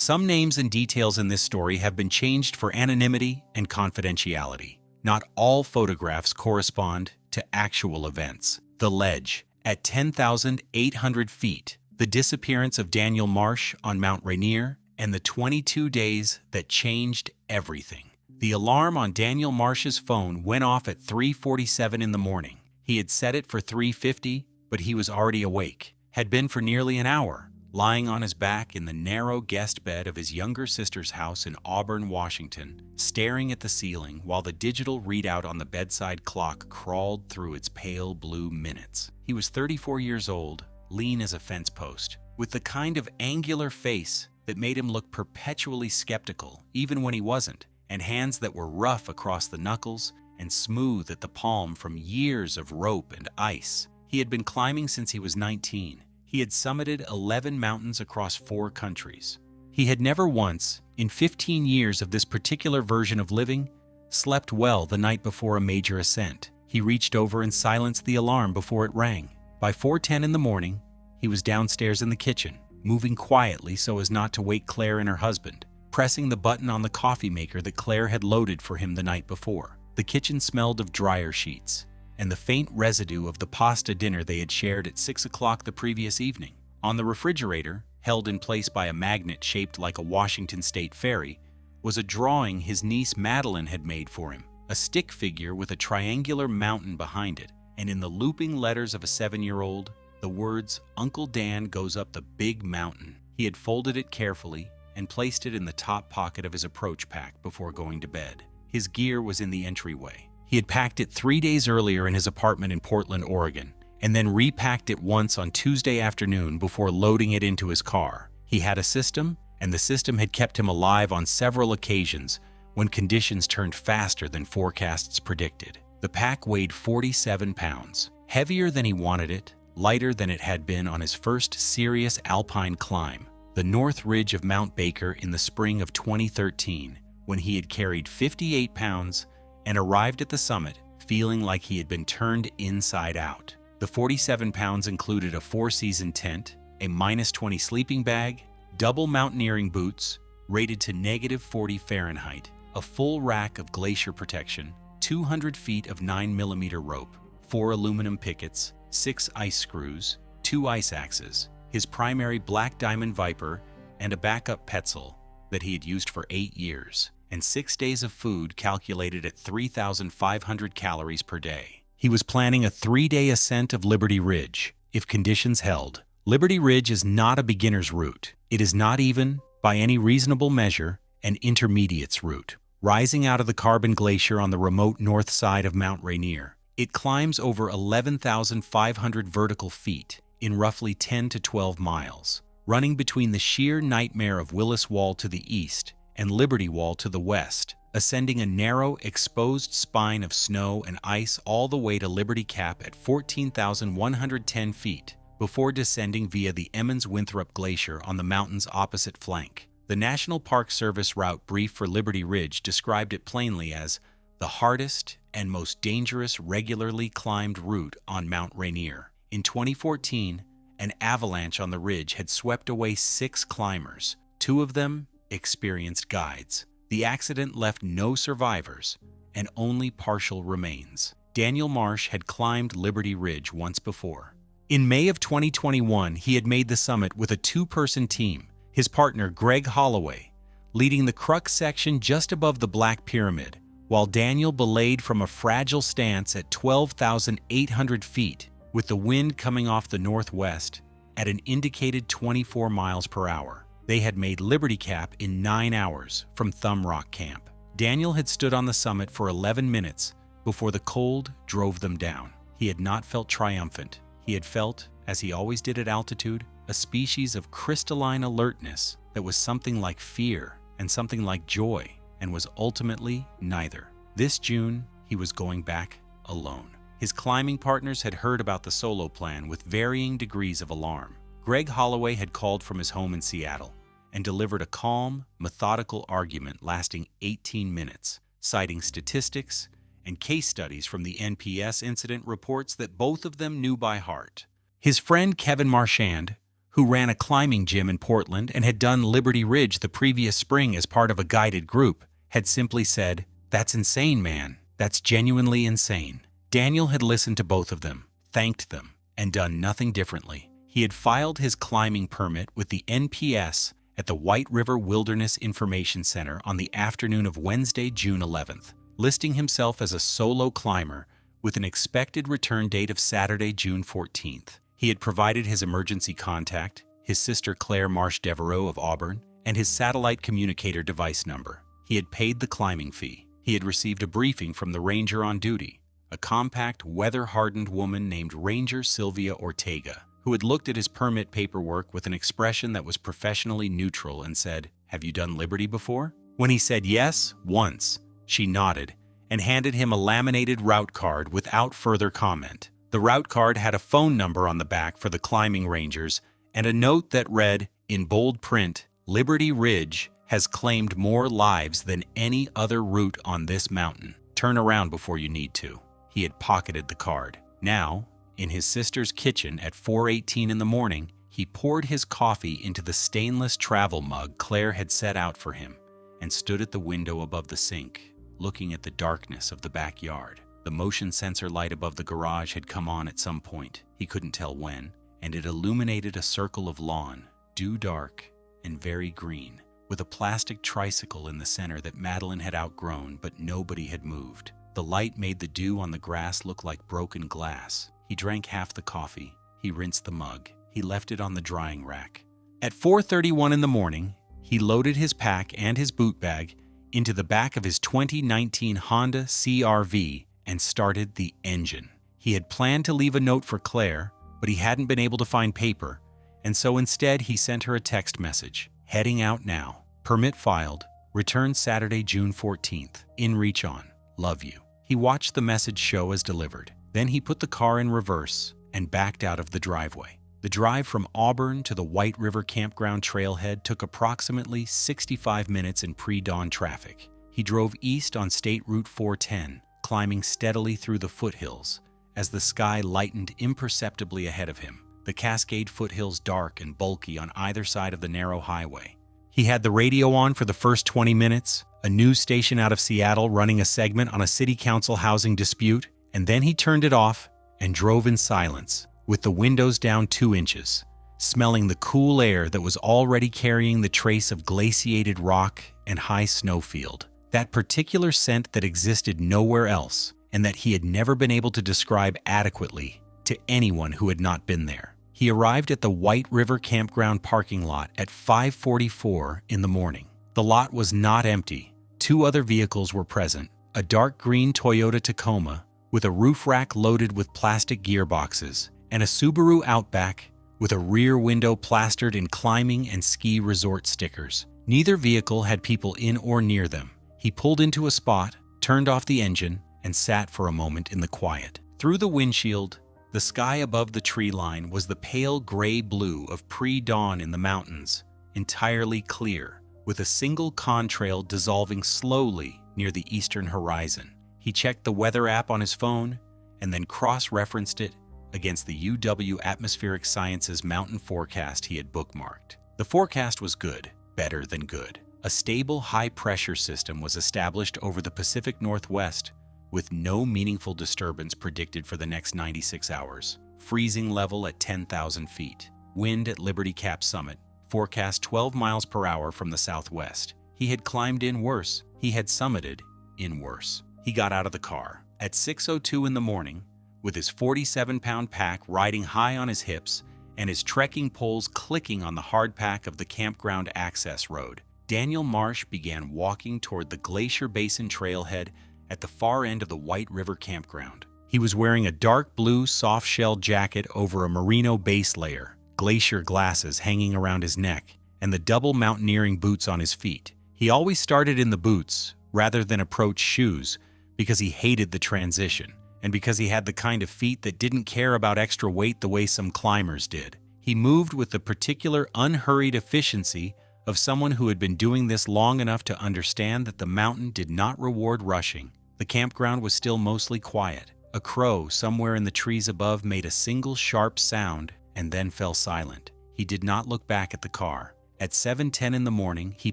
Some names and details in this story have been changed for anonymity and confidentiality. Not all photographs correspond to actual events. The ledge, at 10,800 feet, the disappearance of Daniel Marsh on Mount Rainier, and the 22 days that changed everything. The alarm on Daniel Marsh's phone went off at 3:47 in the morning. He had set it for 3:50, but he was already awake, had been for nearly an hour, lying on his back in the narrow guest bed of his younger sister's house in Auburn, Washington, staring at the ceiling while the digital readout on the bedside clock crawled through its pale blue minutes. He was 34 years old, lean as a fence post, with the kind of angular face that made him look perpetually skeptical, even when he wasn't, and hands that were rough across the knuckles and smooth at the palm from years of rope and ice. He had been climbing since he was 19. He had summited 11 mountains across 4 countries. He had never once, in 15 years of this particular version of living, slept well the night before a major ascent. He reached over and silenced the alarm before it rang. By 4:10 in the morning, he was downstairs in the kitchen, moving quietly so as not to wake Claire and her husband, pressing the button on the coffee maker that Claire had loaded for him the night before. The kitchen smelled of dryer sheets and the faint residue of the pasta dinner they had shared at 6 o'clock the previous evening. On the refrigerator, held in place by a magnet shaped like a Washington State ferry, was a drawing his niece Madeline had made for him, a stick figure with a triangular mountain behind it, and in the looping letters of a 7-year-old, the words, "Uncle Dan goes up the big mountain." He had folded it carefully and placed it in the top pocket of his approach pack before going to bed. His gear was in the entryway. He had packed it 3 days earlier in his apartment in Portland, Oregon, and then repacked it once on Tuesday afternoon before loading it into his car. He had a system, and the system had kept him alive on several occasions when conditions turned faster than forecasts predicted. The pack weighed 47 pounds, heavier than he wanted it, lighter than it had been on his first serious alpine climb, the North Ridge of Mount Baker in the spring of 2013, when he had carried 58 pounds and arrived at the summit feeling like he had been turned inside out. The 47 pounds included a 4-season tent, a -20 sleeping bag, double mountaineering boots, rated to -40 Fahrenheit, a full rack of glacier protection, 200 feet of 9mm rope, 4 aluminum pickets, 6 ice screws, 2 ice axes, his primary Black Diamond Viper, and a backup Petzl that he had used for 8 years, and 6 days of food calculated at 3,500 calories per day. He was planning a 3-day ascent of Liberty Ridge, if conditions held. Liberty Ridge is not a beginner's route. It is not even, by any reasonable measure, an intermediate's route. Rising out of the Carbon Glacier on the remote north side of Mount Rainier, it climbs over 11,500 vertical feet in roughly 10 to 12 miles, running between the sheer nightmare of Willis Wall to the east and Liberty Wall to the west, ascending a narrow, exposed spine of snow and ice all the way to Liberty Cap at 14,110 feet, before descending via the Emmons-Winthrop Glacier on the mountain's opposite flank. The National Park Service route brief for Liberty Ridge described it plainly as the hardest and most dangerous regularly climbed route on Mount Rainier. In 2014, an avalanche on the ridge had swept away 6 climbers, 2 of them experienced guides. The accident left no survivors and only partial remains. Daniel Marsh had climbed Liberty Ridge once before. In May of 2021, he had made the summit with a 2-person team, his partner Greg Holloway leading the crux section just above the Black Pyramid, while Daniel belayed from a fragile stance at 12,800 feet, with the wind coming off the northwest at an indicated 24 miles per hour. They had made Liberty Cap in 9 hours from Thumb Rock Camp. Daniel had stood on the summit for 11 minutes before the cold drove them down. He had not felt triumphant. He had felt, as he always did at altitude, a species of crystalline alertness that was something like fear and something like joy, and was ultimately neither. This June, he was going back alone. His climbing partners had heard about the solo plan with varying degrees of alarm. Greg Holloway had called from his home in Seattle and delivered a calm, methodical argument lasting 18 minutes, citing statistics and case studies from the NPS incident reports that both of them knew by heart. His friend Kevin Marchand, who ran a climbing gym in Portland and had done Liberty Ridge the previous spring as part of a guided group, had simply said, "That's insane, man. That's genuinely insane." Daniel had listened to both of them, thanked them, and done nothing differently. He had filed his climbing permit with the NPS at the White River Wilderness Information Center on the afternoon of Wednesday, June 11th, listing himself as a solo climber with an expected return date of Saturday, June 14th. He had provided his emergency contact, his sister Claire Marsh Devereaux of Auburn, and his satellite communicator device number. He had paid the climbing fee. He had received a briefing from the ranger on duty, a compact, weather-hardened woman named Ranger Sylvia Ortega, who had looked at his permit paperwork with an expression that was professionally neutral and said, "Have you done Liberty before?" When he said yes, once, she nodded and handed him a laminated route card without further comment. The route card had a phone number on the back for the climbing rangers and a note that read, in bold print, "Liberty Ridge has claimed more lives than any other route on this mountain. Turn around before you need to." He had pocketed the card. Now, in his sister's kitchen at 4:18 in the morning, he poured his coffee into the stainless travel mug Claire had set out for him and stood at the window above the sink, looking at the darkness of the backyard. The motion sensor light above the garage had come on at some point, he couldn't tell when, and it illuminated a circle of lawn, dew dark and very green, with a plastic tricycle in the center that Madeline had outgrown, but nobody had moved. The light made the dew on the grass look like broken glass. He drank half the coffee. He rinsed the mug. He left it on the drying rack. At 4:31 in the morning, he loaded his pack and his boot bag into the back of his 2019 Honda CR-V and started the engine. He had planned to leave a note for Claire, but he hadn't been able to find paper, and so instead he sent her a text message. "Heading out now. Permit filed. Return Saturday, June 14th. In reach on. Love you." He watched the message show as delivered. Then he put the car in reverse and backed out of the driveway. The drive from Auburn to the White River Campground trailhead took approximately 65 minutes in pre-dawn traffic. He drove east on State Route 410, climbing steadily through the foothills as the sky lightened imperceptibly ahead of him, the Cascade foothills dark and bulky on either side of the narrow highway. He had the radio on for the first 20 minutes, a news station out of Seattle running a segment on a city council housing dispute, and then he turned it off and drove in silence, with the windows down 2 inches, smelling the cool air that was already carrying the trace of glaciated rock and high snowfield. That particular scent that existed nowhere else, and that he had never been able to describe adequately to anyone who had not been there. He arrived at the White River Campground parking lot at 5:44 in the morning. The lot was not empty. 2 other vehicles were present, a dark green Toyota Tacoma with a roof rack loaded with plastic gearboxes, and a Subaru Outback with a rear window plastered in climbing and ski resort stickers. Neither vehicle had people in or near them. He pulled into a spot, turned off the engine, and sat for a moment in the quiet. Through the windshield, the sky above the tree line was the pale gray blue of pre-dawn in the mountains, entirely clear, with a single contrail dissolving slowly near the eastern horizon. He checked the weather app on his phone and then cross-referenced it against the UW Atmospheric Sciences mountain forecast he had bookmarked. The forecast was good, better than good. A stable high-pressure system was established over the Pacific Northwest, with no meaningful disturbance predicted for the next 96 hours. Freezing level at 10,000 feet. Wind at Liberty Cap Summit, forecast 12 miles per hour from the southwest. He had climbed in worse. He had summited in worse. He got out of the car at 6:02 in the morning, with his 47-pound pack riding high on his hips and his trekking poles clicking on the hard pack of the campground access road. Daniel Marsh began walking toward the Glacier Basin trailhead at the far end of the White River Campground. He was wearing a dark blue soft-shell jacket over a merino base layer, glacier glasses hanging around his neck, and the double mountaineering boots on his feet. He always started in the boots rather than approach shoes because he hated the transition, and because he had the kind of feet that didn't care about extra weight the way some climbers did. He moved with the particular unhurried efficiency of someone who had been doing this long enough to understand that the mountain did not reward rushing. The campground was still mostly quiet. A crow somewhere in the trees above made a single sharp sound and then fell silent. He did not look back at the car. At 7:10 in the morning, he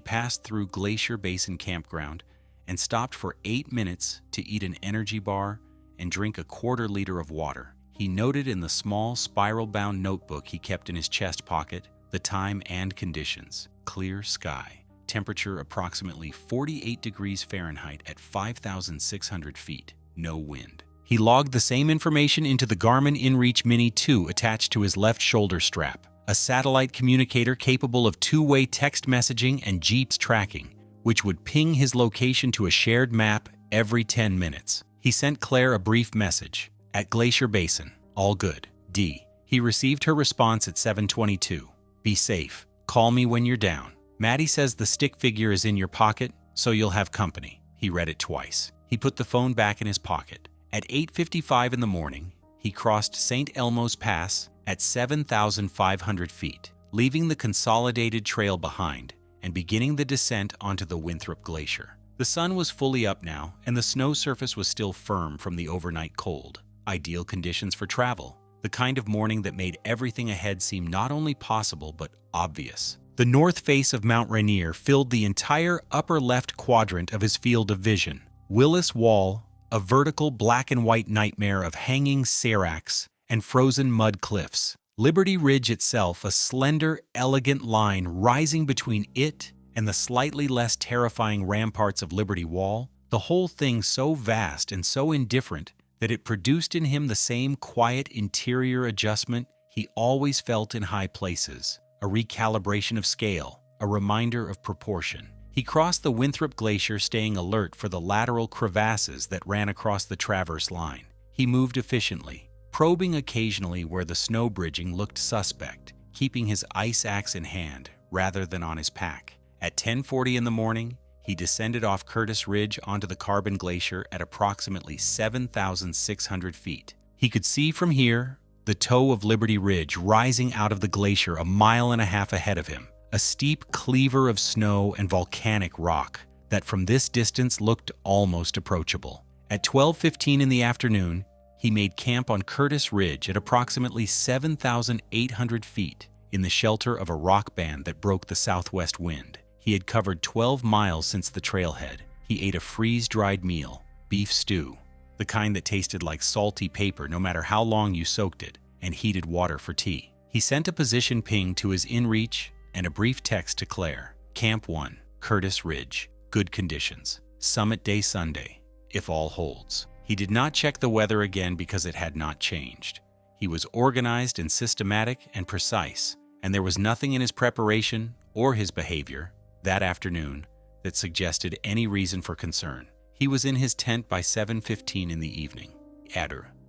passed through Glacier Basin Campground and stopped for 8 minutes to eat an energy bar and drink a quarter-liter of water. He noted in the small, spiral-bound notebook he kept in his chest pocket the time and conditions. Clear sky. Temperature approximately 48 degrees Fahrenheit at 5,600 feet. No wind. He logged the same information into the Garmin InReach Mini 2 attached to his left shoulder strap, a satellite communicator capable of two-way text messaging and GPS tracking, which would ping his location to a shared map every 10 minutes. He sent Claire a brief message. At Glacier Basin, all good. D. He received her response at 7:22. Be safe. Call me when you're down. Maddie says the stick figure is in your pocket, so you'll have company. He read it twice. He put the phone back in his pocket. At 8:55 in the morning, he crossed St. Elmo's Pass at 7,500 feet, leaving the Consolidated Trail behind and beginning the descent onto the Winthrop Glacier. The sun was fully up now, and the snow surface was still firm from the overnight cold. Ideal conditions for travel, the kind of morning that made everything ahead seem not only possible but obvious. The north face of Mount Rainier filled the entire upper left quadrant of his field of vision. Willis Wall, a vertical black and white nightmare of hanging seracs and frozen mud cliffs. Liberty Ridge itself, a slender, elegant line rising between it and the slightly less terrifying ramparts of Liberty Wall, the whole thing so vast and so indifferent that it produced in him the same quiet interior adjustment he always felt in high places, a recalibration of scale, a reminder of proportion. He crossed the Winthrop Glacier, staying alert for the lateral crevasses that ran across the traverse line. He moved efficiently, probing occasionally where the snow bridging looked suspect, keeping his ice axe in hand rather than on his pack. At 10:40 in the morning, he descended off Curtis Ridge onto the Carbon Glacier at approximately 7,600 feet. He could see from here the toe of Liberty Ridge rising out of the glacier a mile and a half ahead of him, a steep cleaver of snow and volcanic rock that from this distance looked almost approachable. At 12:15 in the afternoon, he made camp on Curtis Ridge at approximately 7,800 feet in the shelter of a rock band that broke the southwest wind. He had covered 12 miles since the trailhead. He ate a freeze-dried meal, beef stew, the kind that tasted like salty paper no matter how long you soaked it, and heated water for tea. He sent a position ping to his InReach and a brief text to Claire. Camp 1, Curtis Ridge. Good conditions. Summit day Sunday, if all holds. He did not check the weather again because it had not changed. He was organized and systematic and precise, and there was nothing in his preparation or his behavior that afternoon that suggested any reason for concern. He was in his tent by 7:15 in the evening.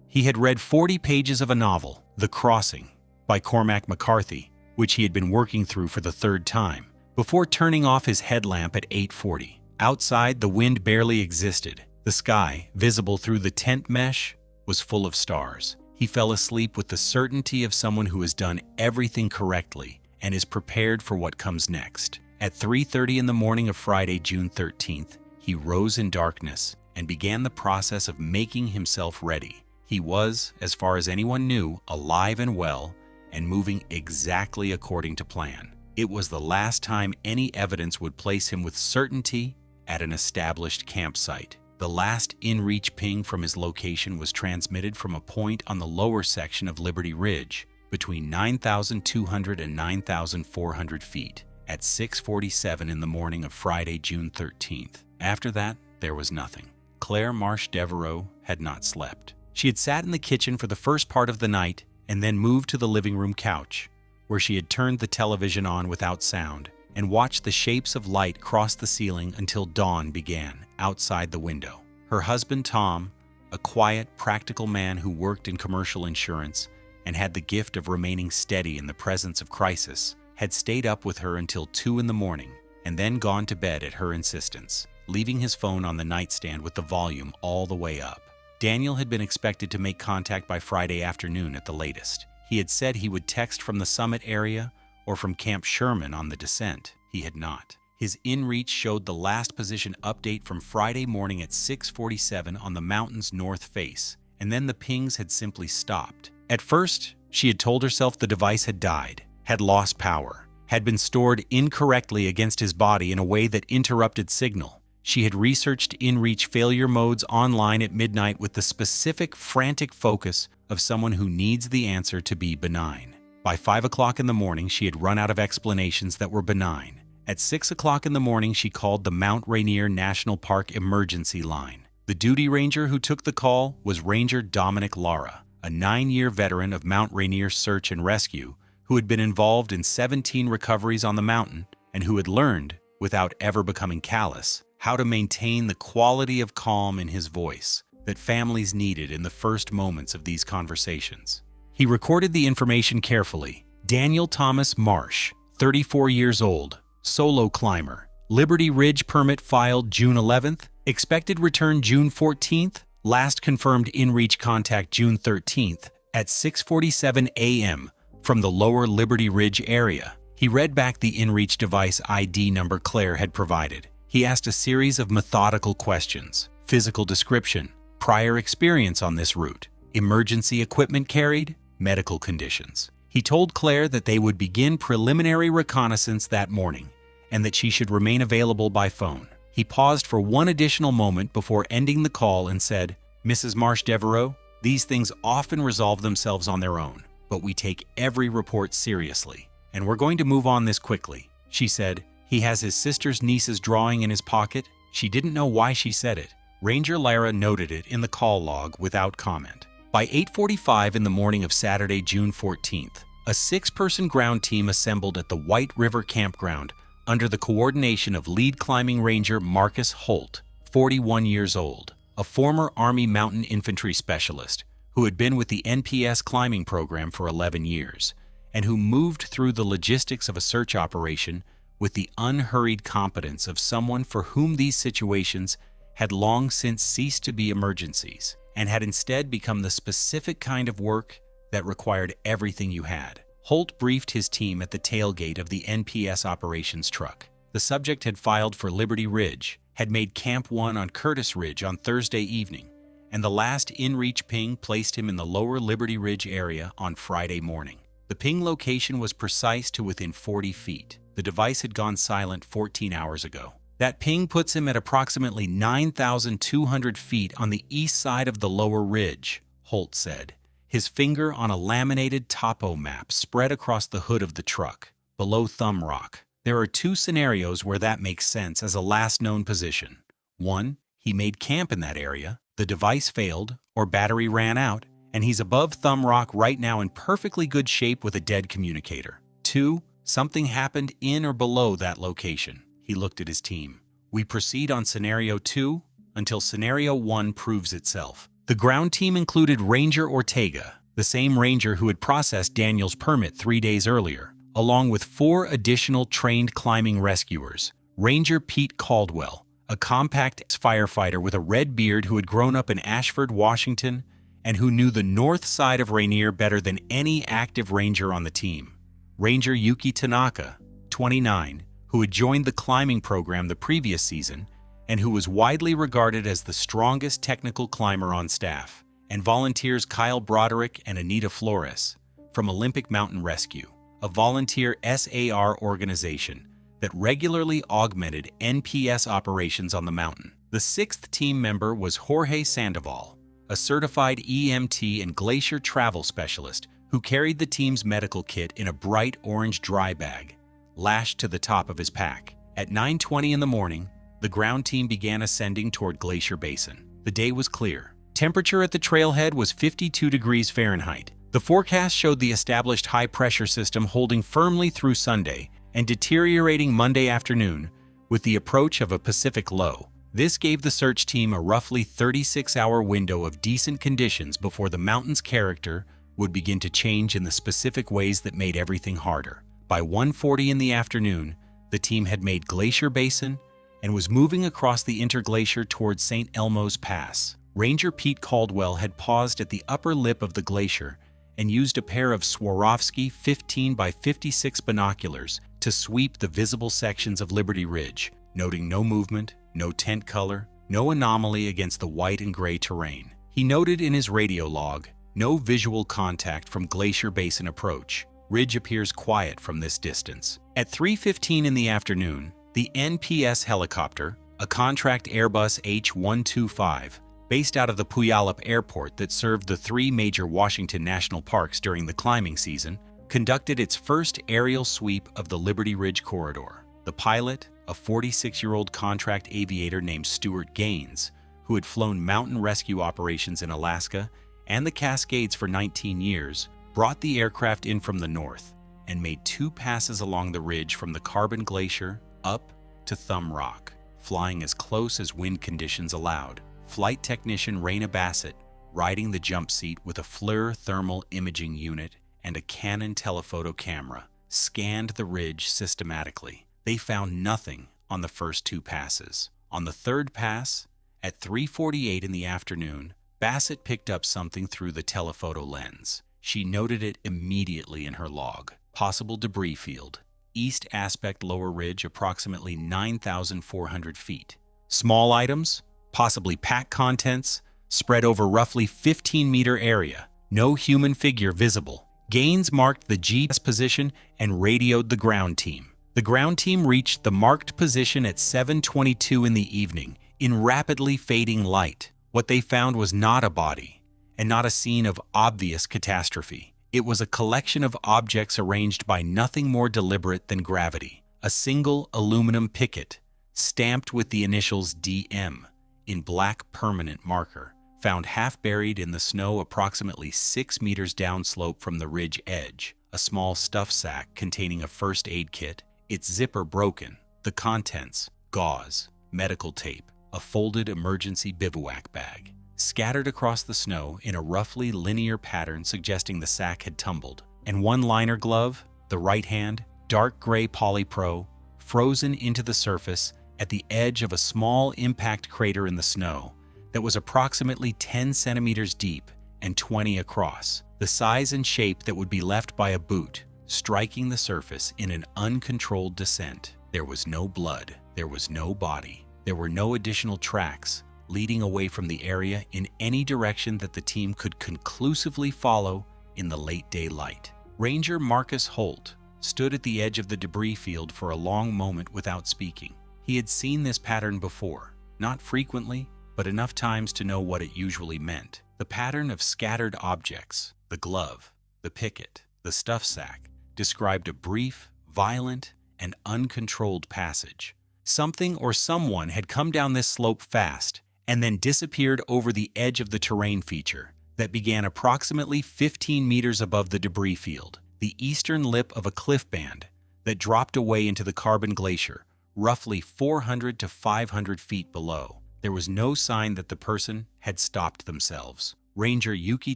He had read 40 pages of a novel, The Crossing, by Cormac McCarthy, which he had been working through for the third time, before turning off his headlamp at 8:40. Outside, the wind barely existed. The sky, visible through the tent mesh, was full of stars. He fell asleep with the certainty of someone who has done everything correctly and is prepared for what comes next. At 3:30 in the morning of Friday, June 13th, he rose in darkness and began the process of making himself ready. He was, as far as anyone knew, alive and well and moving exactly according to plan. It was the last time any evidence would place him with certainty at an established campsite. The last InReach ping from his location was transmitted from a point on the lower section of Liberty Ridge, between 9,200 and 9,400 feet, at 6:47 in the morning of Friday, June 13th. After that, there was nothing. Claire Marsh Devereaux had not slept. She had sat in the kitchen for the first part of the night and then moved to the living room couch, where she had turned the television on without sound and watched the shapes of light cross the ceiling until dawn began outside the window. Her husband, Tom, a quiet, practical man who worked in commercial insurance and had the gift of remaining steady in the presence of crisis, had stayed up with her until 2 in the morning and then gone to bed at her insistence, leaving his phone on the nightstand with the volume all the way up. Daniel had been expected to make contact by Friday afternoon at the latest. He had said he would text from the summit area or from Camp Sherman on the descent. He had not. His InReach showed the last position update from Friday morning at 6:47 on the mountain's north face, and then the pings had simply stopped. At first, she had told herself the device had died, had lost power, had been stored incorrectly against his body in a way that interrupted signal. She had researched inReach failure modes online at midnight with the specific, frantic focus of someone who needs the answer to be benign. By 5 o'clock in the morning, she had run out of explanations that were benign. At 6 o'clock in the morning, she called the Mount Rainier National Park emergency line. The duty ranger who took the call was Ranger Dominic Lara, a 9-year veteran of Mount Rainier search and rescue who had been involved in 17 recoveries on the mountain and who had learned, without ever becoming callous, how to maintain the quality of calm in his voice that families needed in the first moments of these conversations. He recorded the information carefully. Daniel Thomas Marsh, 34 years old, solo climber, Liberty Ridge permit filed June 11th, expected return June 14th, last confirmed inReach contact June 13th at 6:47 a.m. from the lower Liberty Ridge area. He read back the inReach device ID number Claire had provided. He asked a series of methodical questions: physical description, prior experience on this route, emergency equipment carried, medical conditions. He told Claire that they would begin preliminary reconnaissance that morning and that she should remain available by phone. He paused for one additional moment before ending the call and said, "Mrs. Marsh Devereaux, these things often resolve themselves on their own, but we take every report seriously, and we're going to move on this quickly." She said, "He has his sister's niece's drawing in his pocket." She didn't know why she said it. Ranger Lara noted it in the call log without comment. By 8:45 in the morning of Saturday, June 14th, a 6-person ground team assembled at the White River Campground under the coordination of lead climbing ranger Marcus Holt, 41 years old, a former Army Mountain Infantry specialist who had been with the NPS climbing program for 11 years and who moved through the logistics of a search operation with the unhurried competence of someone for whom these situations had long since ceased to be emergencies and had instead become the specific kind of work that required everything you had. Holt briefed his team at the tailgate of the NPS operations truck. The subject had filed for Liberty Ridge, had made Camp 1 on Curtis Ridge on Thursday evening, and the last inReach ping placed him in the lower Liberty Ridge area on Friday morning. The ping location was precise to within 40 feet. The device had gone silent 14 hours ago. That ping puts him at approximately 9,200 feet on the east side of the lower ridge, Holt said, his finger on a laminated topo map spread across the hood of the truck, below Thumb Rock. There are 2 scenarios where that makes sense as a last known position. 1, he made camp in that area, the device failed, or battery ran out, and he's above Thumb Rock right now in perfectly good shape with a dead communicator. 2, something happened in or below that location. He looked at his team. We proceed on Scenario 2 until Scenario 1 proves itself. The ground team included Ranger Ortega, the same ranger who had processed Daniel's permit 3 days earlier, along with 4 additional trained climbing rescuers. Ranger Pete Caldwell, a compact firefighter with a red beard who had grown up in Ashford, Washington, and who knew the north side of Rainier better than any active ranger on the team. Ranger Yuki Tanaka, 29, who had joined the climbing program the previous season and who was widely regarded as the strongest technical climber on staff, and volunteers Kyle Broderick and Anita Flores from Olympic Mountain Rescue, a volunteer SAR organization that regularly augmented NPS operations on the mountain. The 6th team member was Jorge Sandoval, a certified EMT and glacier travel specialist who carried the team's medical kit in a bright orange dry bag, lashed to the top of his pack. At 9:20 in the morning, the ground team began ascending toward Glacier Basin. The day was clear. Temperature at the trailhead was 52 degrees Fahrenheit. The forecast showed the established high-pressure system holding firmly through Sunday and deteriorating Monday afternoon with the approach of a Pacific low. This gave the search team a roughly 36-hour window of decent conditions before the mountain's character would begin to change in the specific ways that made everything harder. By 1:40 in the afternoon, the team had made Glacier Basin and was moving across the interglacier towards St. Elmo's Pass. Ranger Pete Caldwell had paused at the upper lip of the glacier and used a pair of Swarovski 15 by 56 binoculars to sweep the visible sections of Liberty Ridge, noting no movement, no tent color, no anomaly against the white and gray terrain. He noted in his radio log, no visual contact from Glacier Basin approach. Ridge appears quiet from this distance. At 3:15 in the afternoon, the NPS helicopter, a contract Airbus H-125, based out of the Puyallup Airport that served the three major Washington national parks during the climbing season, conducted its first aerial sweep of the Liberty Ridge corridor. The pilot, a 46-year-old contract aviator named Stuart Gaines, who had flown mountain rescue operations in Alaska and the Cascades for 19 years, brought the aircraft in from the north and made 2 passes along the ridge from the Carbon Glacier up to Thumb Rock, flying as close as wind conditions allowed. Flight technician Rainier Bassett, riding the jump seat with a FLIR thermal imaging unit and a Canon telephoto camera, scanned the ridge systematically. They found nothing on the first 2 passes. On the 3rd pass, at 3:48 in the afternoon, Bassett picked up something through the telephoto lens. She noted it immediately in her log. Possible debris field. East aspect lower ridge, approximately 9,400 feet. Small items, possibly pack contents, spread over roughly 15-meter area. No human figure visible. Gaines marked the GPS position and radioed the ground team. The ground team reached the marked position at 7:22 in the evening in rapidly fading light. What they found was not a body and not a scene of obvious catastrophe. It was a collection of objects arranged by nothing more deliberate than gravity. A single aluminum picket, stamped with the initials DM in black permanent marker, found half buried in the snow approximately 6 meters downslope from the ridge edge. A small stuff sack containing a first aid kit, its zipper broken. The contents: gauze, medical tape, a folded emergency bivouac bag. Scattered across the snow in a roughly linear pattern suggesting the sack had tumbled. And one liner glove, the right hand, dark gray polypro, frozen into the surface at the edge of a small impact crater in the snow that was approximately 10 centimeters deep and 20 across, the size and shape that would be left by a boot striking the surface in an uncontrolled descent. There was no blood, there was no body, there were no additional tracks leading away from the area in any direction that the team could conclusively follow in the late daylight. Ranger Marcus Holt stood at the edge of the debris field for a long moment without speaking. He had seen this pattern before, not frequently, but enough times to know what it usually meant. The pattern of scattered objects, the glove, the picket, the stuff sack, described a brief, violent, and uncontrolled passage. Something or someone had come down this slope fast and then disappeared over the edge of the terrain feature that began approximately 15 meters above the debris field, the eastern lip of a cliff band that dropped away into the Carbon Glacier, roughly 400 to 500 feet below. There was no sign that the person had stopped themselves. Ranger Yuki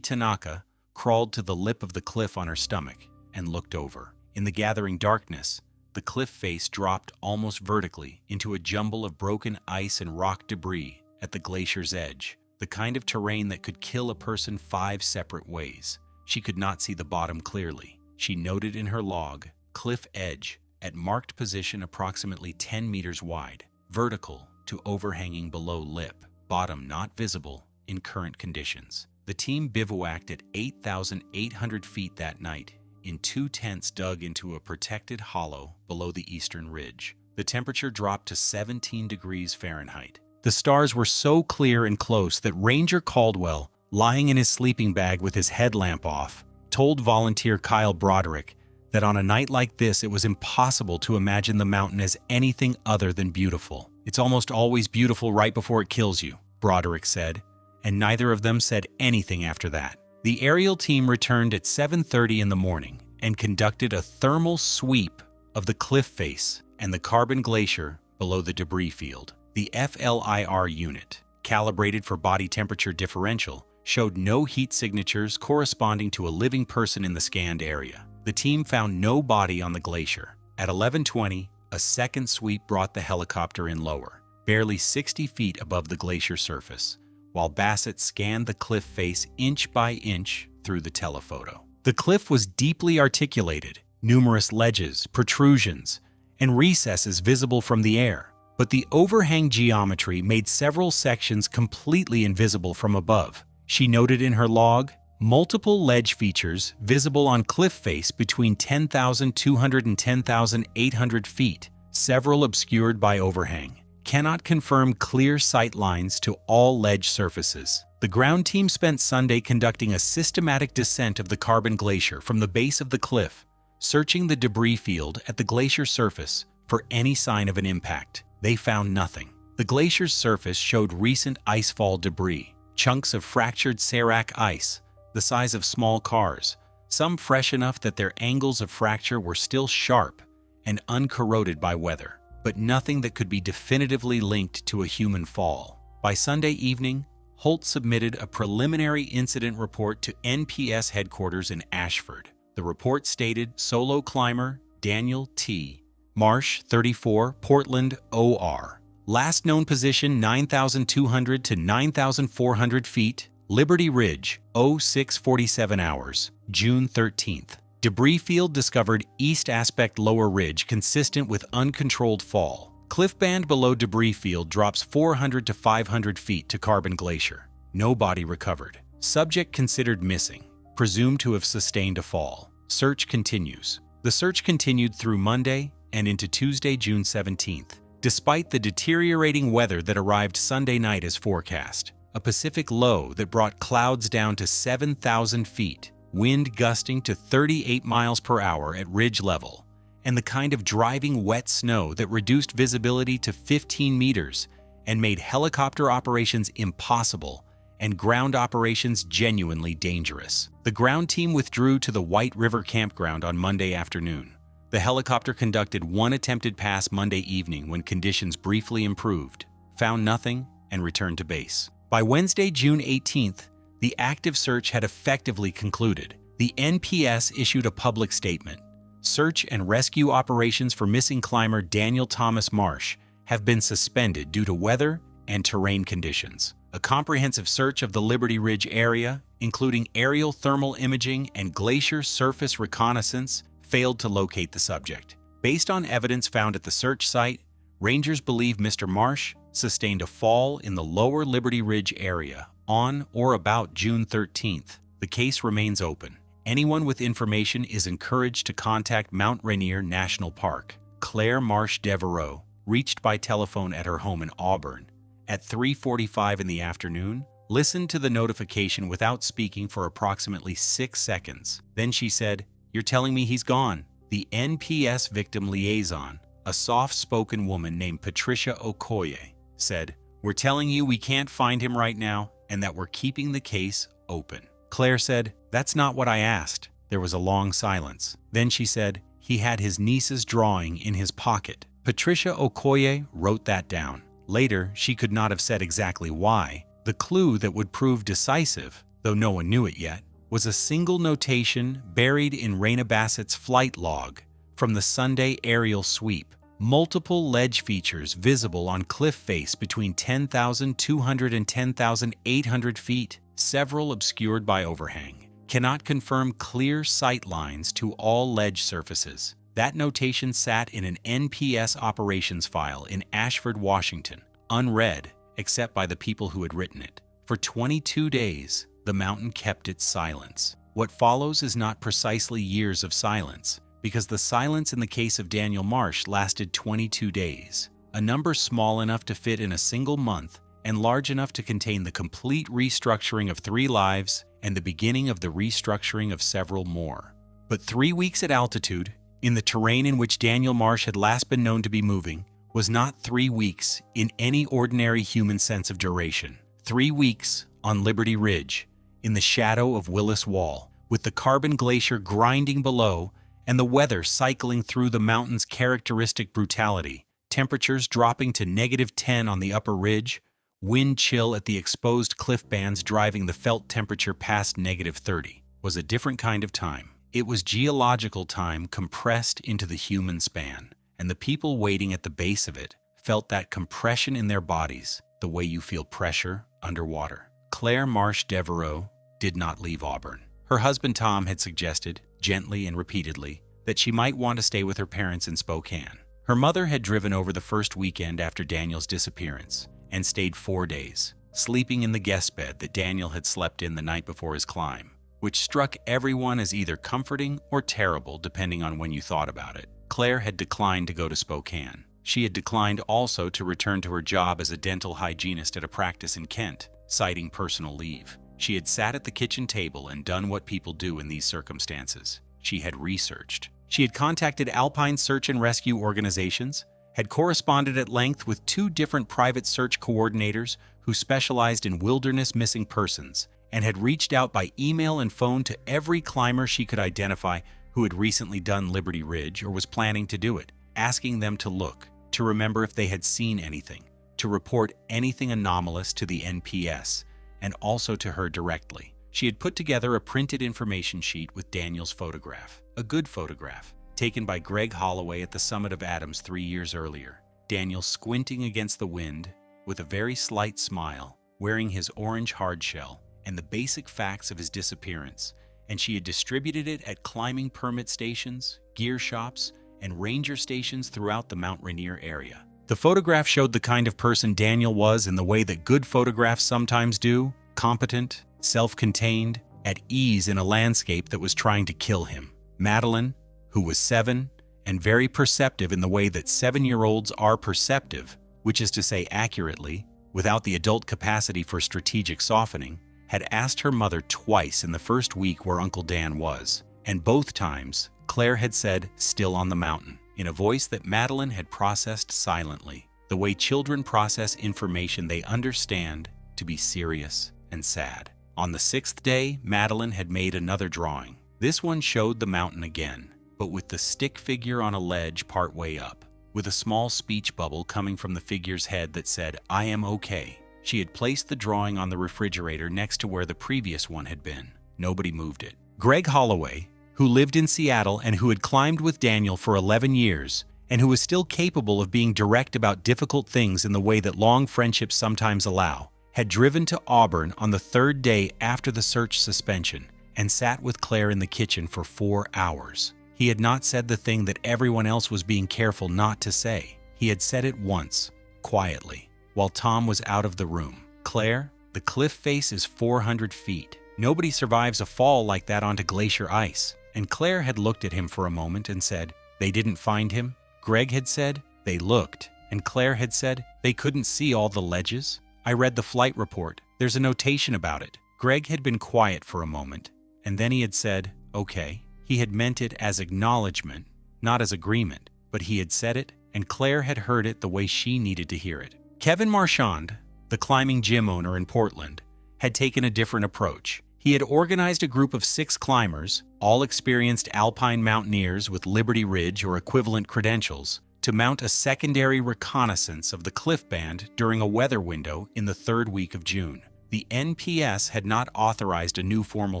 Tanaka crawled to the lip of the cliff on her stomach and looked over. In the gathering darkness, the cliff face dropped almost vertically into a jumble of broken ice and rock debris at the glacier's edge, the kind of terrain that could kill a person 5 separate ways. She could not see the bottom clearly. She noted in her log, cliff edge at marked position approximately 10 meters wide, vertical to overhanging below lip, bottom not visible in current conditions. The team bivouacked at 8,800 feet that night in 2 tents dug into a protected hollow below the eastern ridge. The temperature dropped to 17 degrees Fahrenheit. The stars were so clear and close that Ranger Caldwell, lying in his sleeping bag with his headlamp off, told volunteer Kyle Broderick that on a night like this it was impossible to imagine the mountain as anything other than beautiful. "It's almost always beautiful right before it kills you," Broderick said, and neither of them said anything after that. The aerial team returned at 7:30 in the morning and conducted a thermal sweep of the cliff face and the Carbon Glacier below the debris field. The FLIR unit, calibrated for body temperature differential, showed no heat signatures corresponding to a living person in the scanned area. The team found no body on the glacier. At 11:20, a second sweep brought the helicopter in lower, barely 60 feet above the glacier surface, while Bassett scanned the cliff face inch by inch through the telephoto. The cliff was deeply articulated, numerous ledges, protrusions, and recesses visible from the air, but the overhang geometry made several sections completely invisible from above. She noted in her log, Multiple ledge features visible on cliff face between 10,200 and 10,800 feet, several obscured by overhang. Cannot confirm clear sight lines to all ledge surfaces. The ground team spent Sunday conducting a systematic descent of the Carbon Glacier from the base of the cliff, searching the debris field at the glacier surface for any sign of an impact. They found nothing. The glacier's surface showed recent icefall debris, chunks of fractured serac ice, the size of small cars, some fresh enough that their angles of fracture were still sharp and uncorroded by weather, but nothing that could be definitively linked to a human fall. By Sunday evening, Holt submitted a preliminary incident report to NPS headquarters in Ashford. The report stated solo climber Daniel T. Marsh, 34, Portland, OR. Last known position 9,200 to 9,400 feet, Liberty Ridge, 0647 hours, June 13th. Debris field discovered east aspect lower ridge consistent with uncontrolled fall. Cliff band below debris field drops 400 to 500 feet to Carbon Glacier. No body recovered. Subject considered missing, presumed to have sustained a fall. Search continues. The search continued through Monday and into Tuesday, June 17th. Despite the deteriorating weather that arrived Sunday night as forecast, a Pacific low that brought clouds down to 7,000 feet, wind gusting to 38 miles per hour at ridge level, and the kind of driving wet snow that reduced visibility to 15 meters and made helicopter operations impossible and ground operations genuinely dangerous. The ground team withdrew to the White River campground on Monday afternoon. The helicopter conducted one attempted pass Monday evening when conditions briefly improved, found nothing, and returned to base. By Wednesday, June 18th, the active search had effectively concluded. The NPS issued a public statement. Search and rescue operations for missing climber Daniel Thomas Marsh have been suspended due to weather and terrain conditions. A comprehensive search of the Liberty Ridge area, including aerial thermal imaging and glacier surface reconnaissance, failed to locate the subject. Based on evidence found at the search site, rangers believe Mr. Marsh sustained a fall in the lower Liberty Ridge area on or about June 13th. The case remains open. Anyone with information is encouraged to contact Mount Rainier National Park. Claire Marsh Devereaux, reached by telephone at her home in Auburn at 3:45 in the afternoon, listened to the notification without speaking for approximately 6 seconds. Then she said, "You're telling me he's gone?" The NPS victim liaison, a soft-spoken woman named Patricia Okoye, said, "We're telling you we can't find him right now and that we're keeping the case open." Claire said, "That's not what I asked." There was a long silence. Then she said, "He had his niece's drawing in his pocket." Patricia Okoye wrote that down. Later, she could not have said exactly why. The clue that would prove decisive, though no one knew it yet, was a single notation buried in Raina Bassett's flight log from the Sunday aerial sweep. Multiple ledge features visible on cliff face between 10,200 and 10,800 feet, several obscured by overhang. Cannot confirm clear sight lines to all ledge surfaces. That notation sat in an NPS operations file in Ashford, Washington, unread except by the people who had written it. For 22 days, the mountain kept its silence. What follows is not precisely years of silence, because the silence in the case of Daniel Marsh lasted 22 days, a number small enough to fit in a single month and large enough to contain the complete restructuring of 3 lives and the beginning of the restructuring of several more. But 3 weeks at altitude, in the terrain in which Daniel Marsh had last been known to be moving, was not 3 weeks in any ordinary human sense of duration. 3 weeks on Liberty Ridge, in the shadow of Willis Wall, with the Carbon Glacier grinding below and the weather cycling through the mountain's characteristic brutality, temperatures dropping to -10 on the upper ridge, wind chill at the exposed cliff bands driving the felt temperature past -30, was a different kind of time. It was geological time compressed into the human span, and the people waiting at the base of it felt that compression in their bodies the way you feel pressure underwater. Claire Marsh Devereaux did not leave Auburn. Her husband Tom had suggested, gently and repeatedly, that she might want to stay with her parents in Spokane. Her mother had driven over the first weekend after Daniel's disappearance and stayed 4 days, sleeping in the guest bed that Daniel had slept in the night before his climb. which struck everyone as either comforting or terrible depending on when you thought about it. Claire had declined to go to Spokane. She had declined also to return to her job as a dental hygienist at a practice in Kent, citing personal leave. She had sat at the kitchen table and done what people do in these circumstances. She had researched. She had contacted Alpine search and rescue organizations, had corresponded at length with 2 different private search coordinators who specialized in wilderness missing persons, and had reached out by email and phone to every climber she could identify who had recently done Liberty Ridge or was planning to do it, asking them to look, to remember if they had seen anything, to report anything anomalous to the NPS, and also to her directly. She had put together a printed information sheet with Daniel's photograph, a good photograph, taken by Greg Holloway at the summit of Adams 3 years earlier. Daniel squinting against the wind, with a very slight smile, wearing his orange hardshell, and the basic facts of his disappearance, and she had distributed it at climbing permit stations, gear shops, and ranger stations throughout the Mount Rainier area. The photograph showed the kind of person Daniel was in the way that good photographs sometimes do: competent, self-contained, at ease in a landscape that was trying to kill him. Madeline, who was 7, and very perceptive in the way that 7-year-olds are perceptive, which is to say accurately, without the adult capacity for strategic softening, had asked her mother twice in the first week where Uncle Dan was, and both times Claire had said, "Still on the mountain," in a voice that Madeline had processed silently, the way children process information they understand to be serious and sad. On the 6th day, Madeline had made another drawing. This one showed the mountain again, but with the stick figure on a ledge partway up, with a small speech bubble coming from the figure's head that said, "I am okay." She had placed the drawing on the refrigerator next to where the previous one had been. Nobody moved it. Greg Holloway, who lived in Seattle and who had climbed with Daniel for 11 years, and who was still capable of being direct about difficult things in the way that long friendships sometimes allow, had driven to Auburn on the 3rd day after the search suspension and sat with Claire in the kitchen for 4 hours. He had not said the thing that everyone else was being careful not to say. He had said it once, quietly, while Tom was out of the room. "Claire, the cliff face is 400 feet. Nobody survives a fall like that onto glacier ice." And Claire had looked at him for a moment and said, "They didn't find him?" Greg had said, "They looked." And Claire had said, "They couldn't see all the ledges? I read the flight report. There's a notation about it." Greg had been quiet for a moment, and then he had said, "Okay." He had meant it as acknowledgement, not as agreement, but he had said it, and Claire had heard it the way she needed to hear it. Kevin Marchand, the climbing gym owner in Portland, had taken a different approach. He had organized a group of 6 climbers, all experienced alpine mountaineers with Liberty Ridge or equivalent credentials, to mount a secondary reconnaissance of the cliff band during a weather window in the 3rd week of June. The NPS had not authorized a new formal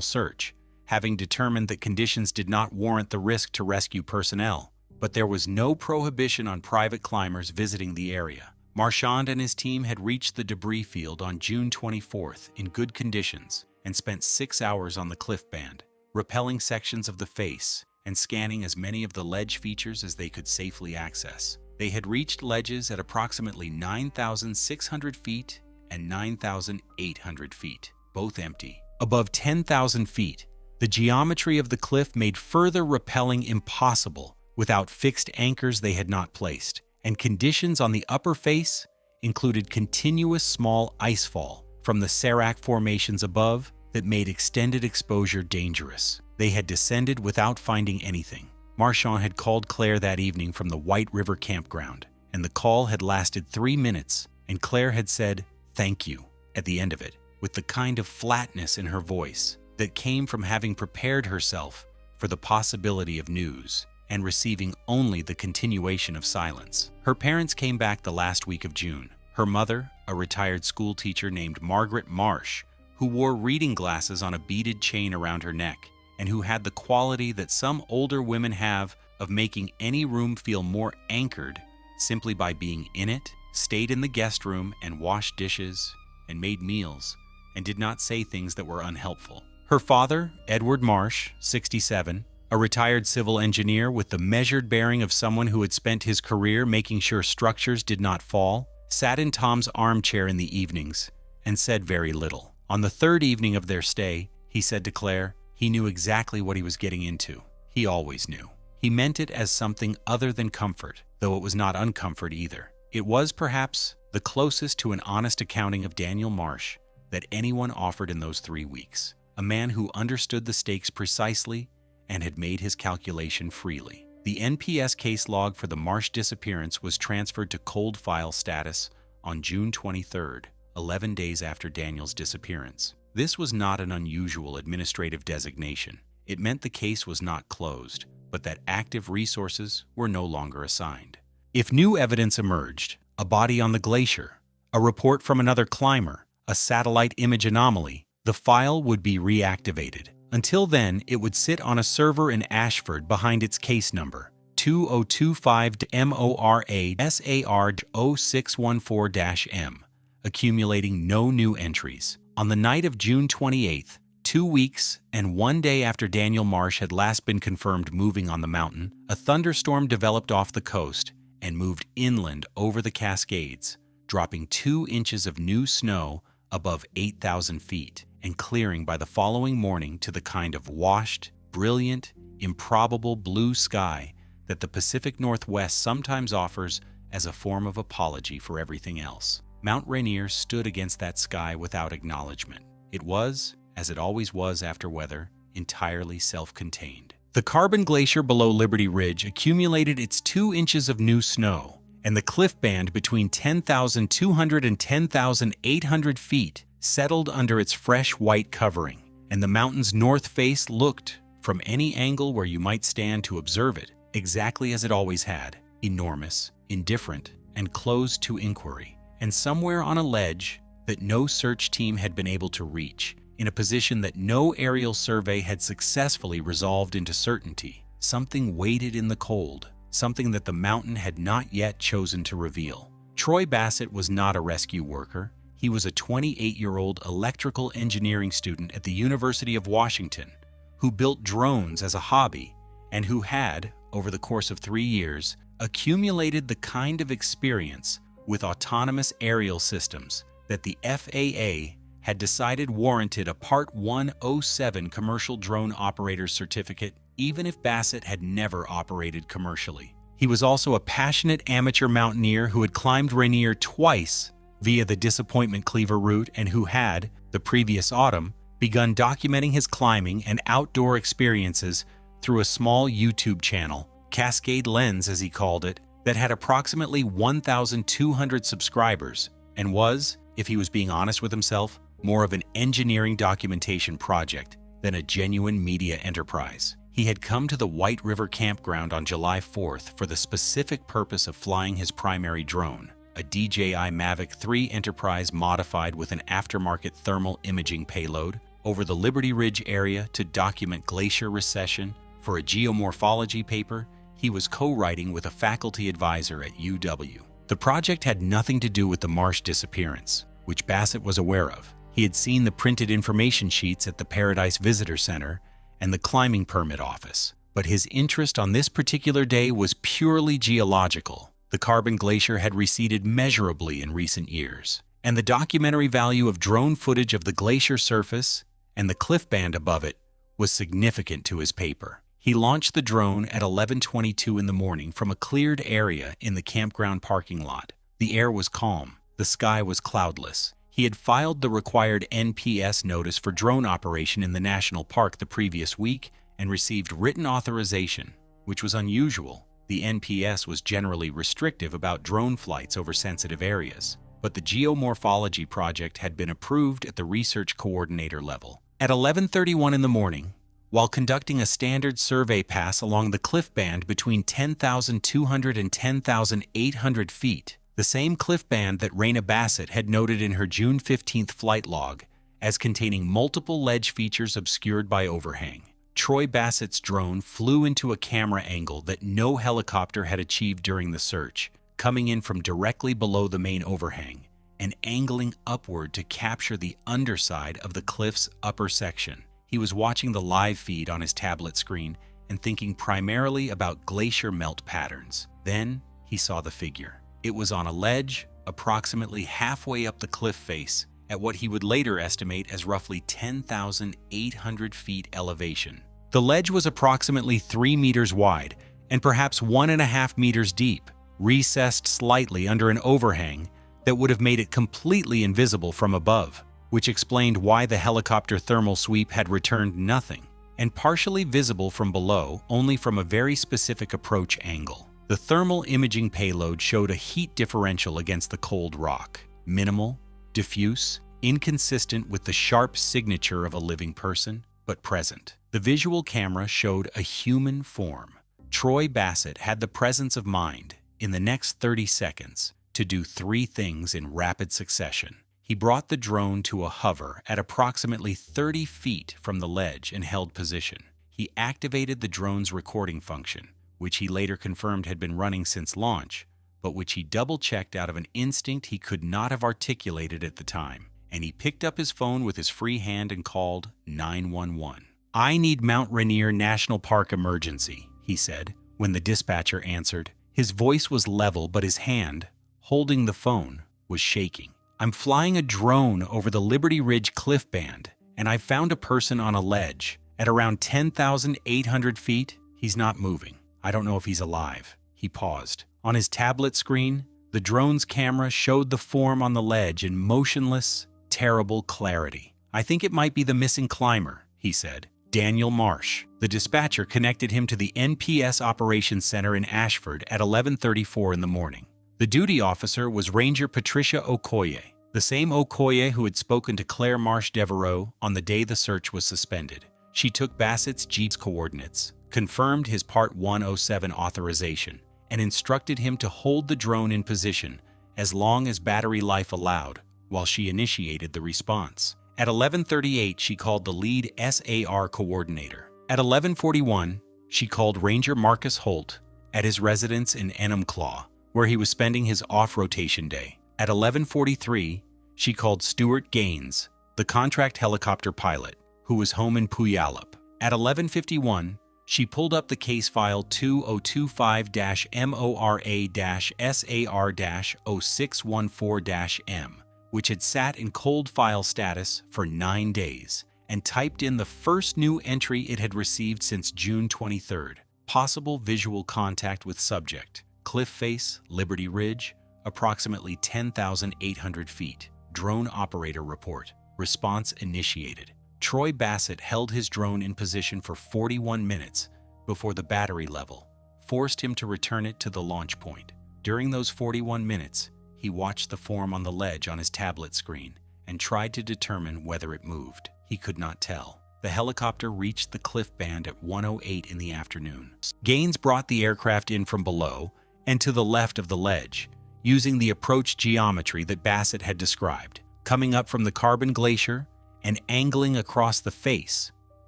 search, having determined that conditions did not warrant the risk to rescue personnel, but there was no prohibition on private climbers visiting the area. Marchand and his team had reached the debris field on June 24th in good conditions and spent 6 hours on the cliff band, rappelling sections of the face and scanning as many of the ledge features as they could safely access. They had reached ledges at approximately 9,600 feet and 9,800 feet, both empty. Above 10,000 feet, the geometry of the cliff made further rappelling impossible without fixed anchors they had not placed, and conditions on the upper face included continuous small icefall from the Serac formations above that made extended exposure dangerous. They had descended without finding anything. Marchand had called Claire that evening from the White River campground, and the call had lasted 3 minutes, and Claire had said, "Thank you," at the end of it, with the kind of flatness in her voice that came from having prepared herself for the possibility of news and receiving only the continuation of silence. Her parents came back the last week of June. Her mother, a retired school teacher named Margaret Marsh, who wore reading glasses on a beaded chain around her neck, and who had the quality that some older women have of making any room feel more anchored simply by being in it, stayed in the guest room and washed dishes and made meals and did not say things that were unhelpful. Her father, Edward Marsh, 67, a retired civil engineer with the measured bearing of someone who had spent his career making sure structures did not fall, sat in Tom's armchair in the evenings and said very little. On the 3rd evening of their stay, he said to Claire, He knew exactly what he was getting into. He always knew. He meant it as something other than comfort, though it was not uncomfort either. It was, perhaps, the closest to an honest accounting of Daniel Marsh that anyone offered in those 3 weeks. A man who understood the stakes precisely and had made his calculation freely. The NPS case log for the Marsh disappearance was transferred to cold file status on June 23rd, 11 days after Daniel's disappearance. This was not an unusual administrative designation. It meant the case was not closed, but that active resources were no longer assigned. If new evidence emerged, a body on the glacier, a report from another climber, a satellite image anomaly, the file would be reactivated. Until then, it would sit on a server in Ashford behind its case number, 2025-MORA-SAR-0614-M, accumulating no new entries. On the night of June 28th, 2 weeks and 1 day after Daniel Marsh had last been confirmed moving on the mountain, a thunderstorm developed off the coast and moved inland over the Cascades, dropping 2 inches of new snow above 8,000 feet and clearing by the following morning to the kind of washed, brilliant, improbable blue sky that the Pacific Northwest sometimes offers as a form of apology for everything else. Mount Rainier stood against that sky without acknowledgement. It was, as it always was after weather, entirely self-contained. The Carbon Glacier below Liberty Ridge accumulated its 2 inches of new snow, and the cliff band between 10,200 and 10,800 feet settled under its fresh white covering, and the mountain's north face looked, from any angle where you might stand to observe it, exactly as it always had, enormous, indifferent, and closed to inquiry. And somewhere on a ledge that no search team had been able to reach, in a position that no aerial survey had successfully resolved into certainty, something waited in the cold, something that the mountain had not yet chosen to reveal. Troy Bassett was not a rescue worker. He was a 28-year-old electrical engineering student at the University of Washington who built drones as a hobby and who had, over the course of 3 years, accumulated the kind of experience with autonomous aerial systems that the FAA had decided warranted a Part 107 commercial drone operator certificate, even if Bassett had never operated commercially. He was also a passionate amateur mountaineer who had climbed Rainier twice via the Disappointment Cleaver route and who had, the previous autumn, begun documenting his climbing and outdoor experiences through a small YouTube channel, Cascade Lens as he called it, that had approximately 1,200 subscribers and was, if he was being honest with himself, more of an engineering documentation project than a genuine media enterprise. He had come to the White River campground on July 4th for the specific purpose of flying his primary drone, a DJI Mavic 3 Enterprise modified with an aftermarket thermal imaging payload, over the Liberty Ridge area to document glacier recession for a geomorphology paper he was co-writing with a faculty advisor at UW. The project had nothing to do with the Marsh disappearance, which Bassett was aware of. He had seen the printed information sheets at the Paradise Visitor Center and the climbing permit office, but his interest on this particular day was purely geological. The Carbon Glacier had receded measurably in recent years, and the documentary value of drone footage of the glacier surface and the cliff band above it was significant to his paper. He launched the drone at 11:22 in the morning from a cleared area in the campground parking lot. The air was calm. The sky was cloudless. He had filed the required NPS notice for drone operation in the national park the previous week and received written authorization, which was unusual. The NPS was generally restrictive about drone flights over sensitive areas, but the geomorphology project had been approved at the research coordinator level. At 11:31 in the morning, while conducting a standard survey pass along the cliff band between 10,200 and 10,800 feet, the same cliff band that Raina Bassett had noted in her June 15th flight log as containing multiple ledge features obscured by overhang, Troy Bassett's drone flew into a camera angle that no helicopter had achieved during the search, coming in from directly below the main overhang and angling upward to capture the underside of the cliff's upper section. He was watching the live feed on his tablet screen and thinking primarily about glacier melt patterns. Then he saw the figure. It was on a ledge approximately halfway up the cliff face at what he would later estimate as roughly 10,800 feet elevation. The ledge was approximately 3 meters wide and perhaps 1.5 meters deep, recessed slightly under an overhang that would have made it completely invisible from above, which explained why the helicopter thermal sweep had returned nothing, and partially visible from below only from a very specific approach angle. The thermal imaging payload showed a heat differential against the cold rock, minimal, diffuse, inconsistent with the sharp signature of a living person, but present. The visual camera showed a human form. Troy Bassett had the presence of mind, in the next 30 seconds, to do 3 things in rapid succession. He brought the drone to a hover at approximately 30 feet from the ledge and held position. He activated the drone's recording function, which he later confirmed had been running since launch, but which he double-checked out of an instinct he could not have articulated at the time. And he picked up his phone with his free hand and called 911. "I need Mount Rainier National Park emergency," he said, when the dispatcher answered. His voice was level, but his hand, holding the phone, was shaking. "I'm flying a drone over the Liberty Ridge cliff band, and I've found a person on a ledge. At around 10,800 feet, he's not moving. I don't know if he's alive." He paused. On his tablet screen, the drone's camera showed the form on the ledge in motionless, terrible clarity. "I think it might be the missing climber," he said. "Daniel Marsh." The dispatcher connected him to the NPS Operations Center in Ashford at 11:34 in the morning. The duty officer was Ranger Patricia Okoye, the same Okoye who had spoken to Claire Marsh Devereaux on the day the search was suspended. She took Bassett's Jeep's coordinates, confirmed his Part 107 authorization, and instructed him to hold the drone in position as long as battery life allowed, while she initiated the response. At 11:38, she called the lead SAR coordinator. At 11:41, she called Ranger Marcus Holt at his residence in Enumclaw, where he was spending his off-rotation day. At 11:43, she called Stuart Gaines, the contract helicopter pilot, who was home in Puyallup. At 11:51, she pulled up the case file 2025-MORA-SAR-0614-M, which had sat in cold file status for 9 days, and typed in the first new entry it had received since June 23rd. Possible visual contact with subject. Cliff face, Liberty Ridge, approximately 10,800 feet. Drone operator report. Response initiated. Troy Bassett held his drone in position for 41 minutes before the battery level forced him to return it to the launch point. During those 41 minutes, he watched the form on the ledge on his tablet screen and tried to determine whether it moved. He could not tell. The helicopter reached the cliff band at 1:08 in the afternoon. Gaines brought the aircraft in from below and to the left of the ledge, using the approach geometry that Bassett had described, coming up from the Carbon Glacier and angling across the face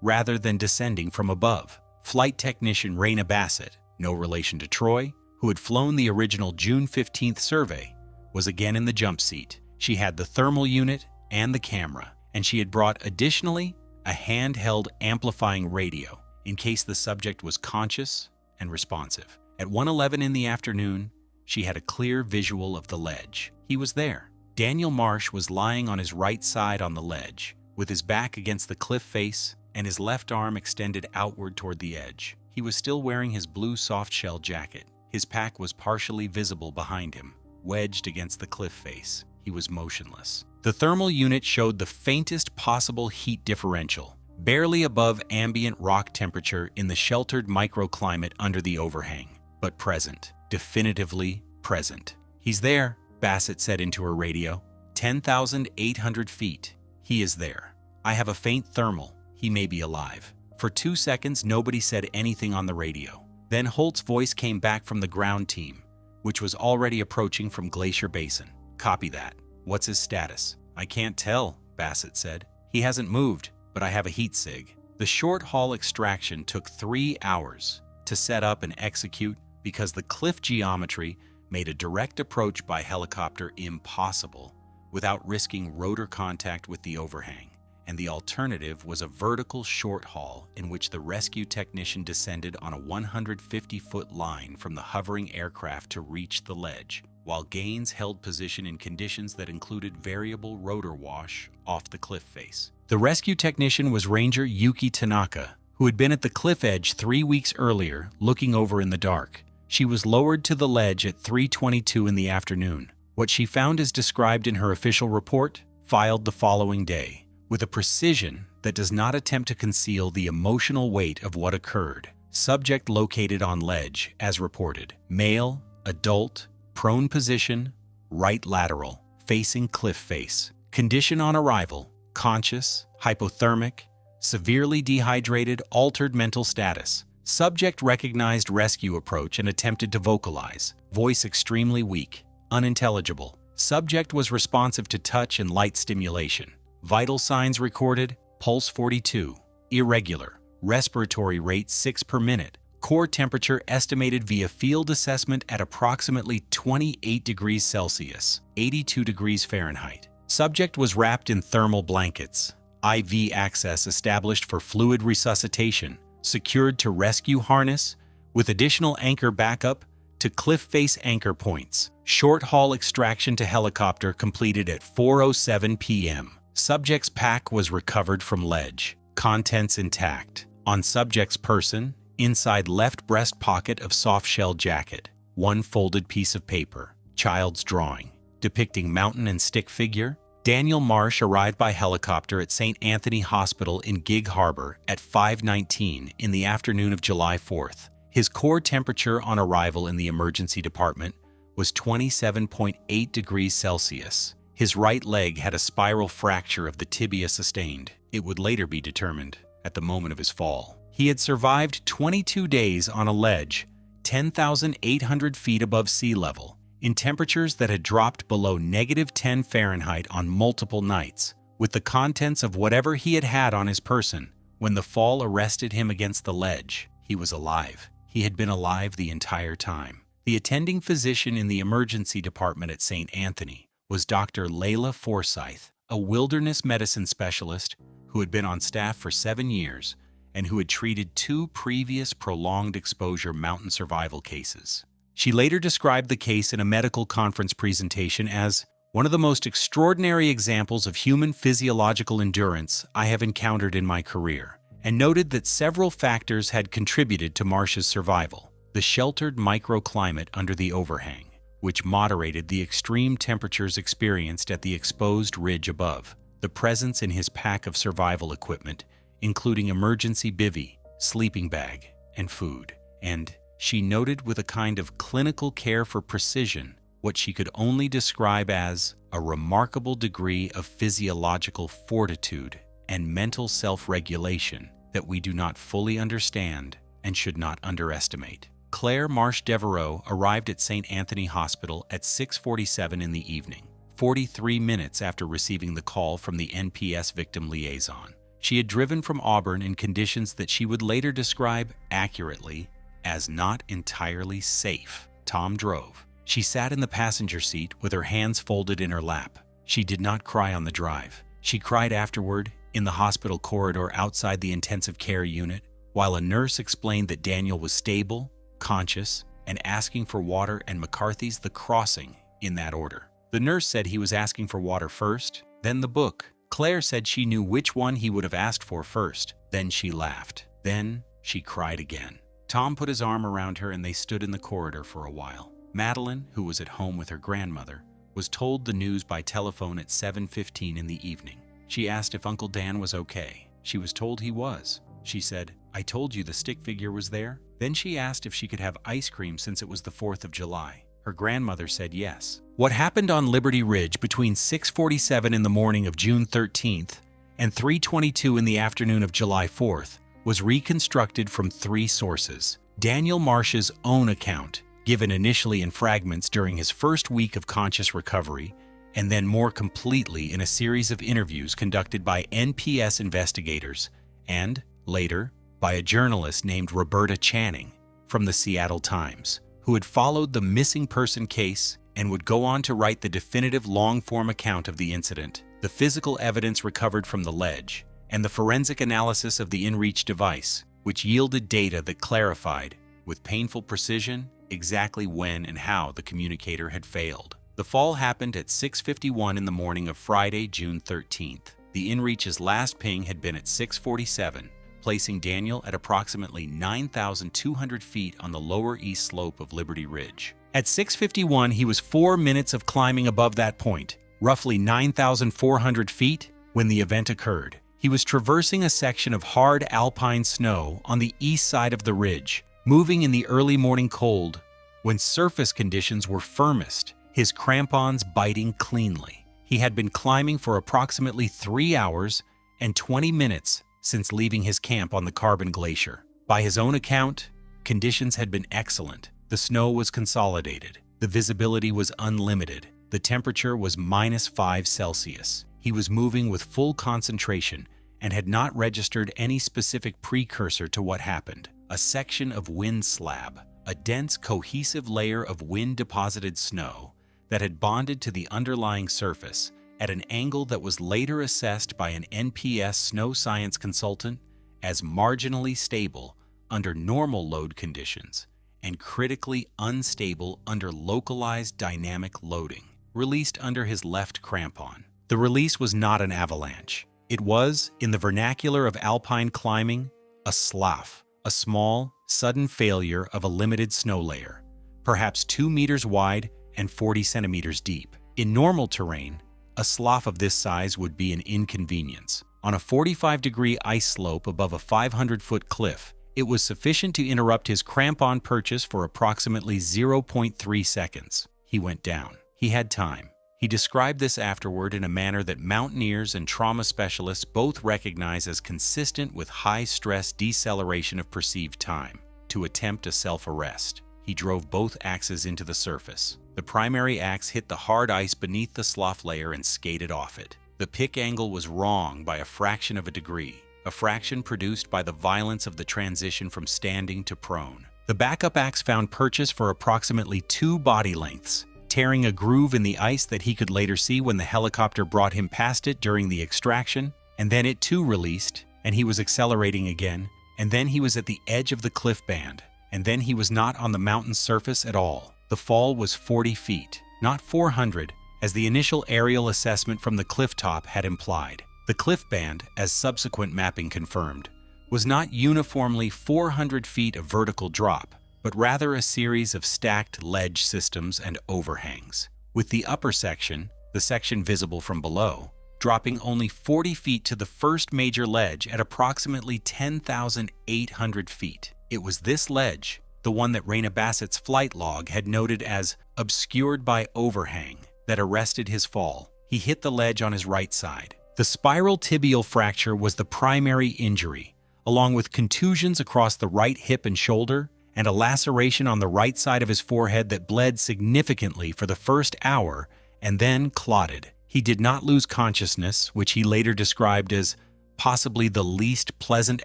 rather than descending from above. Flight technician Raina Bassett, no relation to Troy, who had flown the original June 15th survey, was again in the jump seat. She had the thermal unit and the camera, and she had brought additionally a handheld amplifying radio in case the subject was conscious and responsive. At 1:11 in the afternoon, she had a clear visual of the ledge. He was there. Daniel Marsh was lying on his right side on the ledge, with his back against the cliff face and his left arm extended outward toward the edge. He was still wearing his blue soft-shell jacket. His pack was partially visible behind him, wedged against the cliff face. He was motionless. The thermal unit showed the faintest possible heat differential, barely above ambient rock temperature in the sheltered microclimate under the overhang, but present, definitively present. "He's there," Bassett said into her radio. 10,800 feet. "He is there. I have a faint thermal. He may be alive." For 2 seconds, nobody said anything on the radio. Then Holt's voice came back from the ground team, which was already approaching from Glacier Basin. "Copy that. What's his status?" "I can't tell," Bassett said. "He hasn't moved, but I have a heat sig." The short-haul extraction took 3 hours to set up and execute because the cliff geometry made a direct approach by helicopter impossible without risking rotor contact with the overhang, and the alternative was a vertical short haul in which the rescue technician descended on a 150-foot line from the hovering aircraft to reach the ledge. while Gaines held position in conditions that included variable rotor wash off the cliff face. The rescue technician was Ranger Yuki Tanaka, who had been at the cliff edge 3 weeks earlier, looking over in the dark. She was lowered to the ledge at 3:22 in the afternoon. What she found is described in her official report, filed the following day, with a precision that does not attempt to conceal the emotional weight of what occurred. Subject located on ledge, as reported. Male, adult, prone position, right lateral, facing cliff face. Condition on arrival, conscious, hypothermic, severely dehydrated, altered mental status. Subject recognized rescue approach and attempted to vocalize. Voice extremely weak, unintelligible. Subject was responsive to touch and light stimulation. Vital signs recorded, pulse 42, irregular, respiratory rate 6 per minute, core temperature estimated via field assessment at approximately 28 degrees Celsius, 82 degrees Fahrenheit. Subject was wrapped in thermal blankets. IV access established for fluid resuscitation, secured to rescue harness, with additional anchor backup to cliff face anchor points. Short haul extraction to helicopter completed at 4:07 p.m. Subject's pack was recovered from ledge. Contents intact. On subject's person, inside left breast pocket of soft-shell jacket, one folded piece of paper. Child's drawing, depicting mountain and stick figure. Daniel Marsh arrived by helicopter at St. Anthony Hospital in Gig Harbor at 5:19 in the afternoon of July 4th. His core temperature on arrival in the emergency department was 27.8 degrees Celsius. His right leg had a spiral fracture of the tibia sustained. It would later be determined at the moment of his fall. He had survived 22 days on a ledge, 10,800 feet above sea level, in temperatures that had dropped below -10 Fahrenheit on multiple nights, with the contents of whatever he had had on his person. When the fall arrested him against the ledge, he was alive. He had been alive the entire time. The attending physician in the emergency department at St. Anthony was Dr. Layla Forsyth, a wilderness medicine specialist who had been on staff for 7 years and who had treated 2 previous prolonged exposure mountain survival cases. She later described the case in a medical conference presentation as one of the most extraordinary examples of human physiological endurance I have encountered in my career, and noted that several factors had contributed to Marsh's survival. The sheltered microclimate under the overhang, which moderated the extreme temperatures experienced at the exposed ridge above. The presence in his pack of survival equipment, including emergency bivvy, sleeping bag, and food. And she noted with a kind of clinical care for precision what she could only describe as a remarkable degree of physiological fortitude and mental self-regulation that we do not fully understand and should not underestimate. Claire Marsh Devereaux arrived at St. Anthony Hospital at 6:47 in the evening, 43 minutes after receiving the call from the NPS victim liaison. She had driven from Auburn in conditions that she would later describe accurately as not entirely safe. Tom drove. She sat in the passenger seat with her hands folded in her lap. She did not cry on the drive. She cried afterward in the hospital corridor outside the intensive care unit, while a nurse explained that Daniel was stable, conscious, and asking for water, and McCarthy's The Crossing in that order. The nurse said he was asking for water first, then the book. Claire said she knew which one he would have asked for first. Then she laughed. Then she cried again. Tom put his arm around her and they stood in the corridor for a while. Madeline, who was at home with her grandmother, was told the news by telephone at 7:15 in the evening. She asked if Uncle Dan was okay. She was told he was. She said, "I told you the stick figure was there." Then she asked if she could have ice cream since it was the 4th of July. Her grandmother said yes. What happened on Liberty Ridge between 6:47 in the morning of June 13th and 3:22 in the afternoon of July 4th was reconstructed from 3 sources. Daniel Marsh's own account, given initially in fragments during his first week of conscious recovery, and then more completely in a series of interviews conducted by NPS investigators, and, later, by a journalist named Roberta Channing from the Seattle Times, who had followed the missing person case and would go on to write the definitive long-form account of the incident. The physical evidence recovered from the ledge, and the forensic analysis of the InReach device, which yielded data that clarified, with painful precision exactly when and how the communicator had failed. The fall happened at 6:51 in the morning of Friday, June 13th. The inReach's last ping had been at 6:47, placing Daniel at approximately 9,200 feet on the lower east slope of Liberty Ridge. At 6:51, he was 4 minutes of climbing above that point, roughly 9,400 feet, when the event occurred. He was traversing a section of hard alpine snow on the east side of the ridge, moving in the early morning cold when surface conditions were firmest, his crampons biting cleanly. He had been climbing for approximately 3 hours and 20 minutes since leaving his camp on the Carbon Glacier. By his own account, conditions had been excellent. The snow was consolidated. The visibility was unlimited. The temperature was -5 Celsius. He was moving with full concentration and had not registered any specific precursor to what happened. A section of wind slab, a dense, cohesive layer of wind-deposited snow that had bonded to the underlying surface at an angle that was later assessed by an NPS snow science consultant as marginally stable under normal load conditions and critically unstable under localized dynamic loading, released under his left crampon. The release was not an avalanche. It was, in the vernacular of alpine climbing, a slough, a small, sudden failure of a limited snow layer, perhaps 2 meters wide and 40 centimeters deep. In normal terrain, a slough of this size would be an inconvenience. On a 45-degree ice slope above a 500-foot cliff, it was sufficient to interrupt his crampon purchase for approximately 0.3 seconds. He went down. He had time. He described this afterward in a manner that mountaineers and trauma specialists both recognize as consistent with high-stress deceleration of perceived time. To attempt a self-arrest, he drove both axes into the surface. The primary axe hit the hard ice beneath the slough layer and skated off it. The pick angle was wrong by a fraction of a degree, a fraction produced by the violence of the transition from standing to prone. The backup axe found purchase for approximately 2 body lengths, tearing a groove in the ice that he could later see when the helicopter brought him past it during the extraction, and then it too released, and he was accelerating again, and then he was at the edge of the cliff band, and then he was not on the mountain's surface at all. The fall was 40 feet, not 400, as the initial aerial assessment from the cliff top had implied. The cliff band, as subsequent mapping confirmed, was not uniformly 400 feet of vertical drop, but rather a series of stacked ledge systems and overhangs, with the upper section, the section visible from below, dropping only 40 feet to the first major ledge at approximately 10,800 feet. It was this ledge, the one that Rainier Bassett's flight log had noted as obscured by overhang, that arrested his fall. He hit the ledge on his right side. The spiral tibial fracture was the primary injury, along with contusions across the right hip and shoulder, and a laceration on the right side of his forehead that bled significantly for the first hour and then clotted. He did not lose consciousness, which he later described as possibly the least pleasant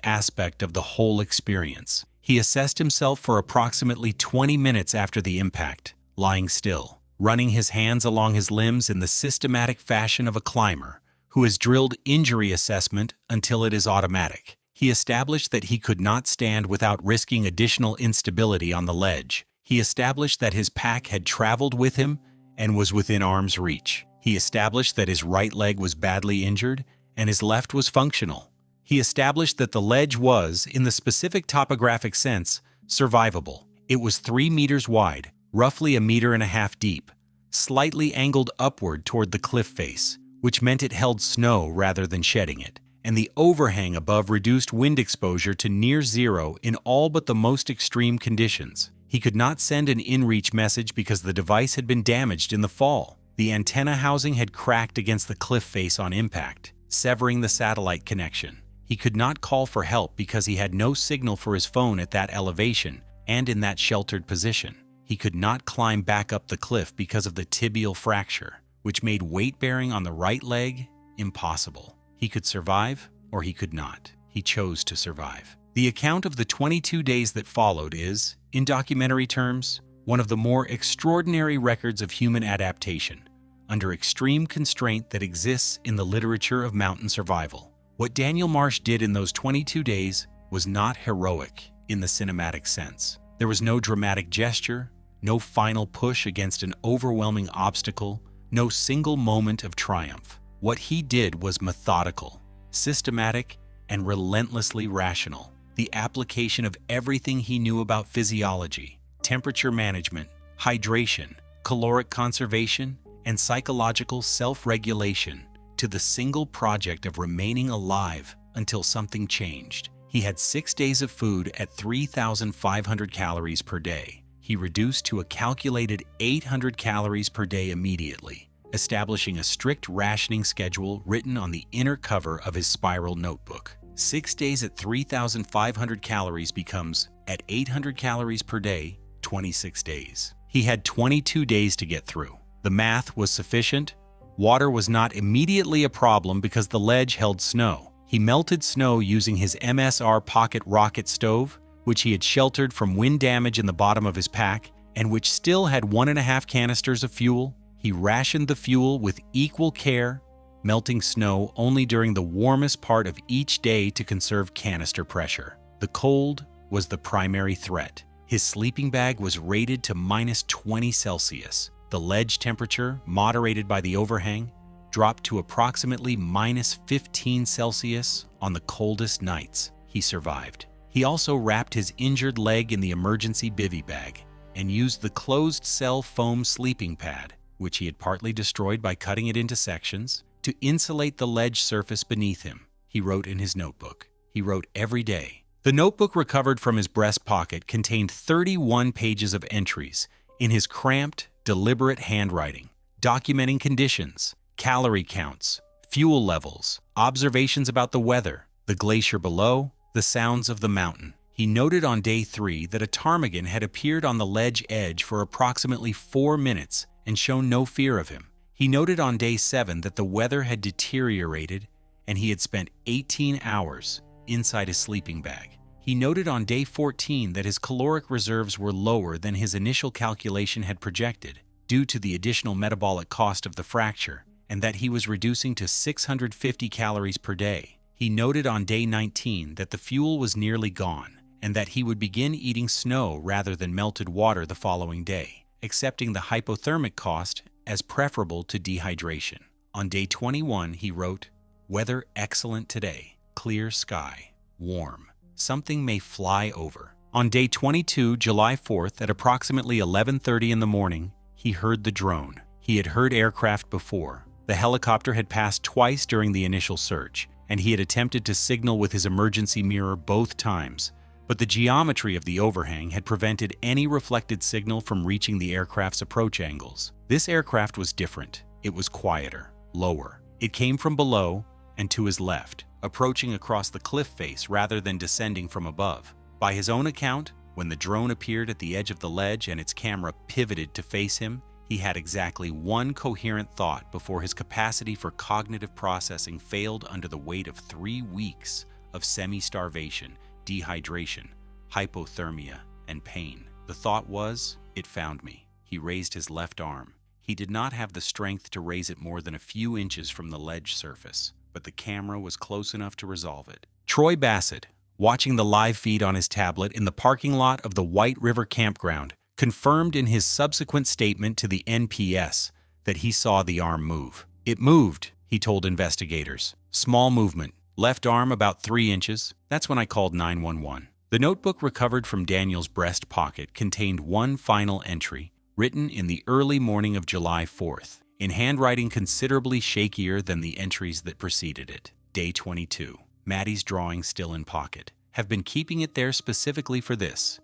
aspect of the whole experience. He assessed himself for approximately 20 minutes after the impact, lying still, running his hands along his limbs in the systematic fashion of a climber who has drilled injury assessment until it is automatic. He established that he could not stand without risking additional instability on the ledge. He established that his pack had traveled with him and was within arm's reach. He established that his right leg was badly injured and his left was functional. He established that the ledge was, in the specific topographic sense, survivable. It was 3 meters wide, roughly 1.5 meters deep, slightly angled upward toward the cliff face, which meant it held snow rather than shedding it, and the overhang above reduced wind exposure to near zero in all but the most extreme conditions. He could not send an inReach message because the device had been damaged in the fall. The antenna housing had cracked against the cliff face on impact, severing the satellite connection. He could not call for help because he had no signal for his phone at that elevation and in that sheltered position. He could not climb back up the cliff because of the tibial fracture, which made weight-bearing on the right leg impossible. He could survive, or he could not. He chose to survive. The account of the 22 days that followed is, in documentary terms, one of the more extraordinary records of human adaptation, under extreme constraint that exists in the literature of mountain survival. What Daniel Marsh did in those 22 days was not heroic in the cinematic sense. There was no dramatic gesture, No final push against an overwhelming obstacle, no single moment of triumph. What he did was methodical, systematic, and relentlessly rational. The application of everything he knew about physiology, temperature management, hydration, caloric conservation, and psychological self-regulation to the single project of remaining alive until something changed. He had 6 days of food at 3,500 calories per day. He reduced to a calculated 800 calories per day immediately, establishing a strict rationing schedule written on the inner cover of his spiral notebook. 6 days at 3,500 calories becomes, at 800 calories per day, 26 days. He had 22 days to get through. The math was sufficient. Water was not immediately a problem because the ledge held snow. He melted snow using his MSR pocket rocket stove, which he had sheltered from wind damage in the bottom of his pack, and which still had 1.5 canisters of fuel. He rationed the fuel with equal care, melting snow only during the warmest part of each day to conserve canister pressure. The cold was the primary threat. His sleeping bag was rated to -20 Celsius. The ledge temperature, moderated by the overhang, dropped to approximately -15 Celsius on the coldest nights. He survived. He also wrapped his injured leg in the emergency bivy bag and used the closed-cell foam sleeping pad, which he had partly destroyed by cutting it into sections, to insulate the ledge surface beneath him. He wrote in his notebook. He wrote every day. The notebook recovered from his breast pocket contained 31 pages of entries in his cramped, deliberate handwriting, documenting conditions, calorie counts, fuel levels, observations about the weather, the glacier below, the sounds of the mountain. He noted on day 3 that a ptarmigan had appeared on the ledge edge for approximately 4 minutes and shown no fear of him. He noted on day 7 that the weather had deteriorated and he had spent 18 hours inside his sleeping bag. He noted on day 14 that his caloric reserves were lower than his initial calculation had projected due to the additional metabolic cost of the fracture, and that he was reducing to 650 calories per day. He noted on day 19 that the fuel was nearly gone and that he would begin eating snow rather than melted water the following day, accepting the hypothermic cost as preferable to dehydration. On day 21, he wrote, "Weather excellent today, clear sky, warm. Something may fly over." On day 22, July 4th, at approximately 11:30 in the morning, he heard the drone. He had heard aircraft before. The helicopter had passed twice during the initial search, and he had attempted to signal with his emergency mirror both times, but the geometry of the overhang had prevented any reflected signal from reaching the aircraft's approach angles. This aircraft was different. It was quieter, lower. It came from below and to his left, approaching across the cliff face rather than descending from above. By his own account, when the drone appeared at the edge of the ledge and its camera pivoted to face him, he had exactly one coherent thought before his capacity for cognitive processing failed under the weight of 3 weeks of semi-starvation, dehydration, hypothermia, and pain. The thought was, "It found me." He raised his left arm. He did not have the strength to raise it more than a few inches from the ledge surface, but the camera was close enough to resolve it. Troy Bassett, watching the live feed on his tablet in the parking lot of the White River Campground, confirmed in his subsequent statement to the NPS that he saw the arm move. "It moved," he told investigators. "Small movement. Left arm about 3 inches. That's when I called 911. The notebook recovered from Daniel's breast pocket contained one final entry, written in the early morning of July 4th, in handwriting considerably shakier than the entries that preceded it. Day 22. Maddie's drawing still in pocket. Have been keeping it there specifically for this.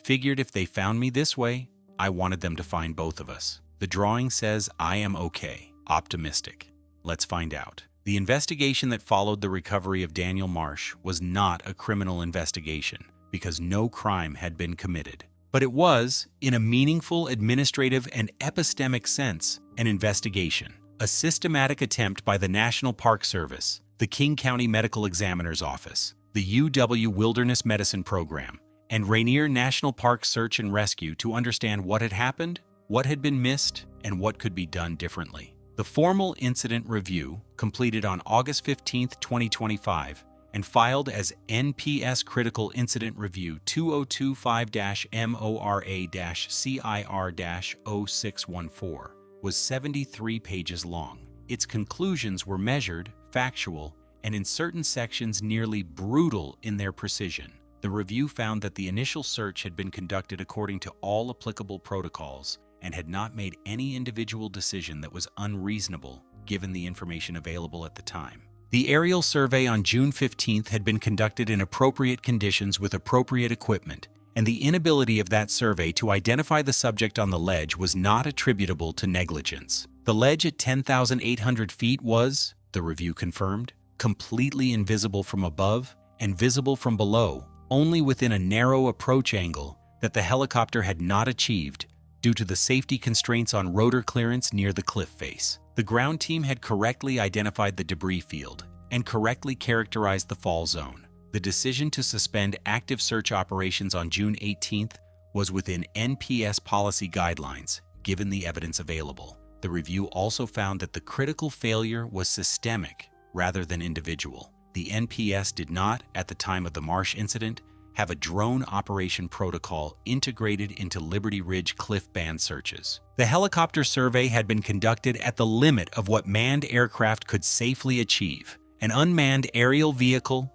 Figured if they found me this way, I wanted them to find both of us. The drawing says I am okay. Optimistic. Let's find out." The investigation that followed the recovery of Daniel Marsh was not a criminal investigation because no crime had been committed. But it was, in a meaningful administrative and epistemic sense, an investigation, a systematic attempt by the National Park Service, the King County Medical Examiner's Office, the UW Wilderness Medicine Program, and Rainier National Park Search and Rescue to understand what had happened, what had been missed, and what could be done differently. The formal incident review, completed on August 15, 2025, and filed as NPS Critical Incident Review 2025-MORA-CIR-0614, was 73 pages long. Its conclusions were measured, factual, and in certain sections nearly brutal in their precision. The review found that the initial search had been conducted according to all applicable protocols and had not made any individual decision that was unreasonable given the information available at the time. The aerial survey on June 15th had been conducted in appropriate conditions with appropriate equipment, and the inability of that survey to identify the subject on the ledge was not attributable to negligence. The ledge at 10,800 feet was, the review confirmed, completely invisible from above and visible from below only within a narrow approach angle that the helicopter had not achieved due to the safety constraints on rotor clearance near the cliff face. The ground team had correctly identified the debris field and correctly characterized the fall zone. The decision to suspend active search operations on June 18th was within NPS policy guidelines, given the evidence available. The review also found that the critical failure was systemic rather than individual. The NPS did not, at the time of the Marsh incident, have a drone operation protocol integrated into Liberty Ridge cliff band searches. The helicopter survey had been conducted at the limit of what manned aircraft could safely achieve. An unmanned aerial vehicle,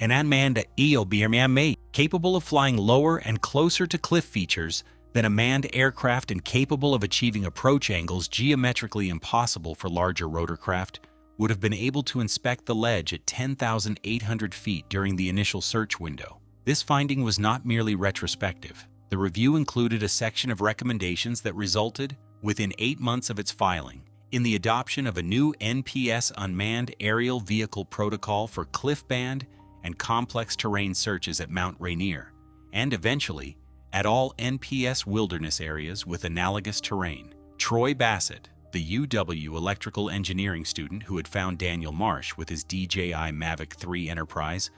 an unmanned EOBMA, capable of flying lower and closer to cliff features than a manned aircraft and capable of achieving approach angles geometrically impossible for larger rotorcraft, would have been able to inspect the ledge at 10,800 feet during the initial search window. This finding was not merely retrospective. The review included a section of recommendations that resulted, within 8 months of its filing, in the adoption of a new NPS unmanned aerial vehicle protocol for cliff band and complex terrain searches at Mount Rainier, and eventually, at all NPS wilderness areas with analogous terrain. Troy Bassett, the UW electrical engineering student who had found Daniel Marsh with his DJI Mavic 3 Enterprise,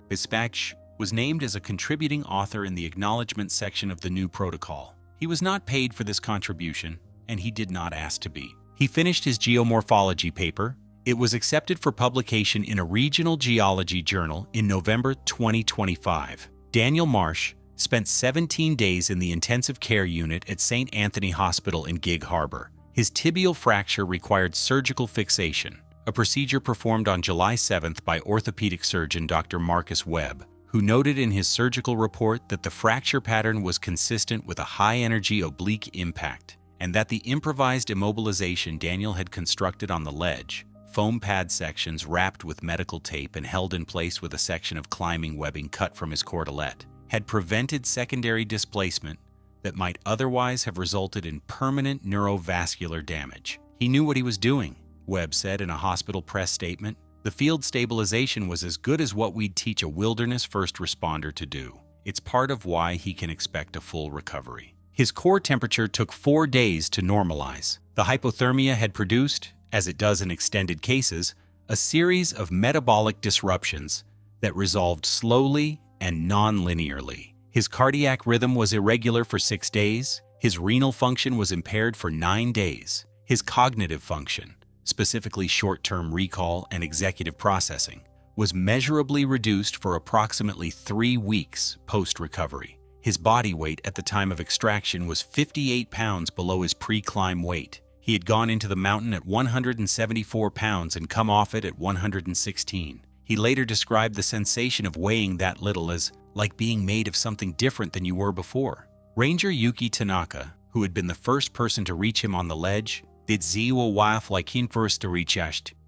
was named as a contributing author in the acknowledgement section of the new protocol. He was not paid for this contribution, and he did not ask to be. He finished his geomorphology paper. It was accepted for publication in a regional geology journal in November 2025. Daniel Marsh spent 17 days in the intensive care unit at St. Anthony Hospital in Gig Harbor. His tibial fracture required surgical fixation, a procedure performed on July 7th by orthopedic surgeon Dr. Marcus Webb, who noted in his surgical report that the fracture pattern was consistent with a high-energy oblique impact, and that the improvised immobilization Daniel had constructed on the ledge, foam pad sections wrapped with medical tape and held in place with a section of climbing webbing cut from his cordelette, had prevented secondary displacement that might otherwise have resulted in permanent neurovascular damage. He knew what he was doing, Webb said in a hospital press statement. The field stabilization was as good as what we'd teach a wilderness first responder to do. It's part of why he can expect a full recovery. His core temperature took 4 days to normalize. The hypothermia had produced, as it does in extended cases, a series of metabolic disruptions that resolved slowly and non-linearly. His cardiac rhythm was irregular for 6 days. His renal function was impaired for 9 days. His cognitive function, specifically short-term recall and executive processing, was measurably reduced for approximately 3 weeks post-recovery. His body weight at the time of extraction was 58 pounds below his pre-climb weight. He had gone into the mountain at 174 pounds and come off it at 116. He later described the sensation of weighing that little as like being made of something different than you were before. Ranger Yuki Tanaka, who had been the first person to reach him on the ledge,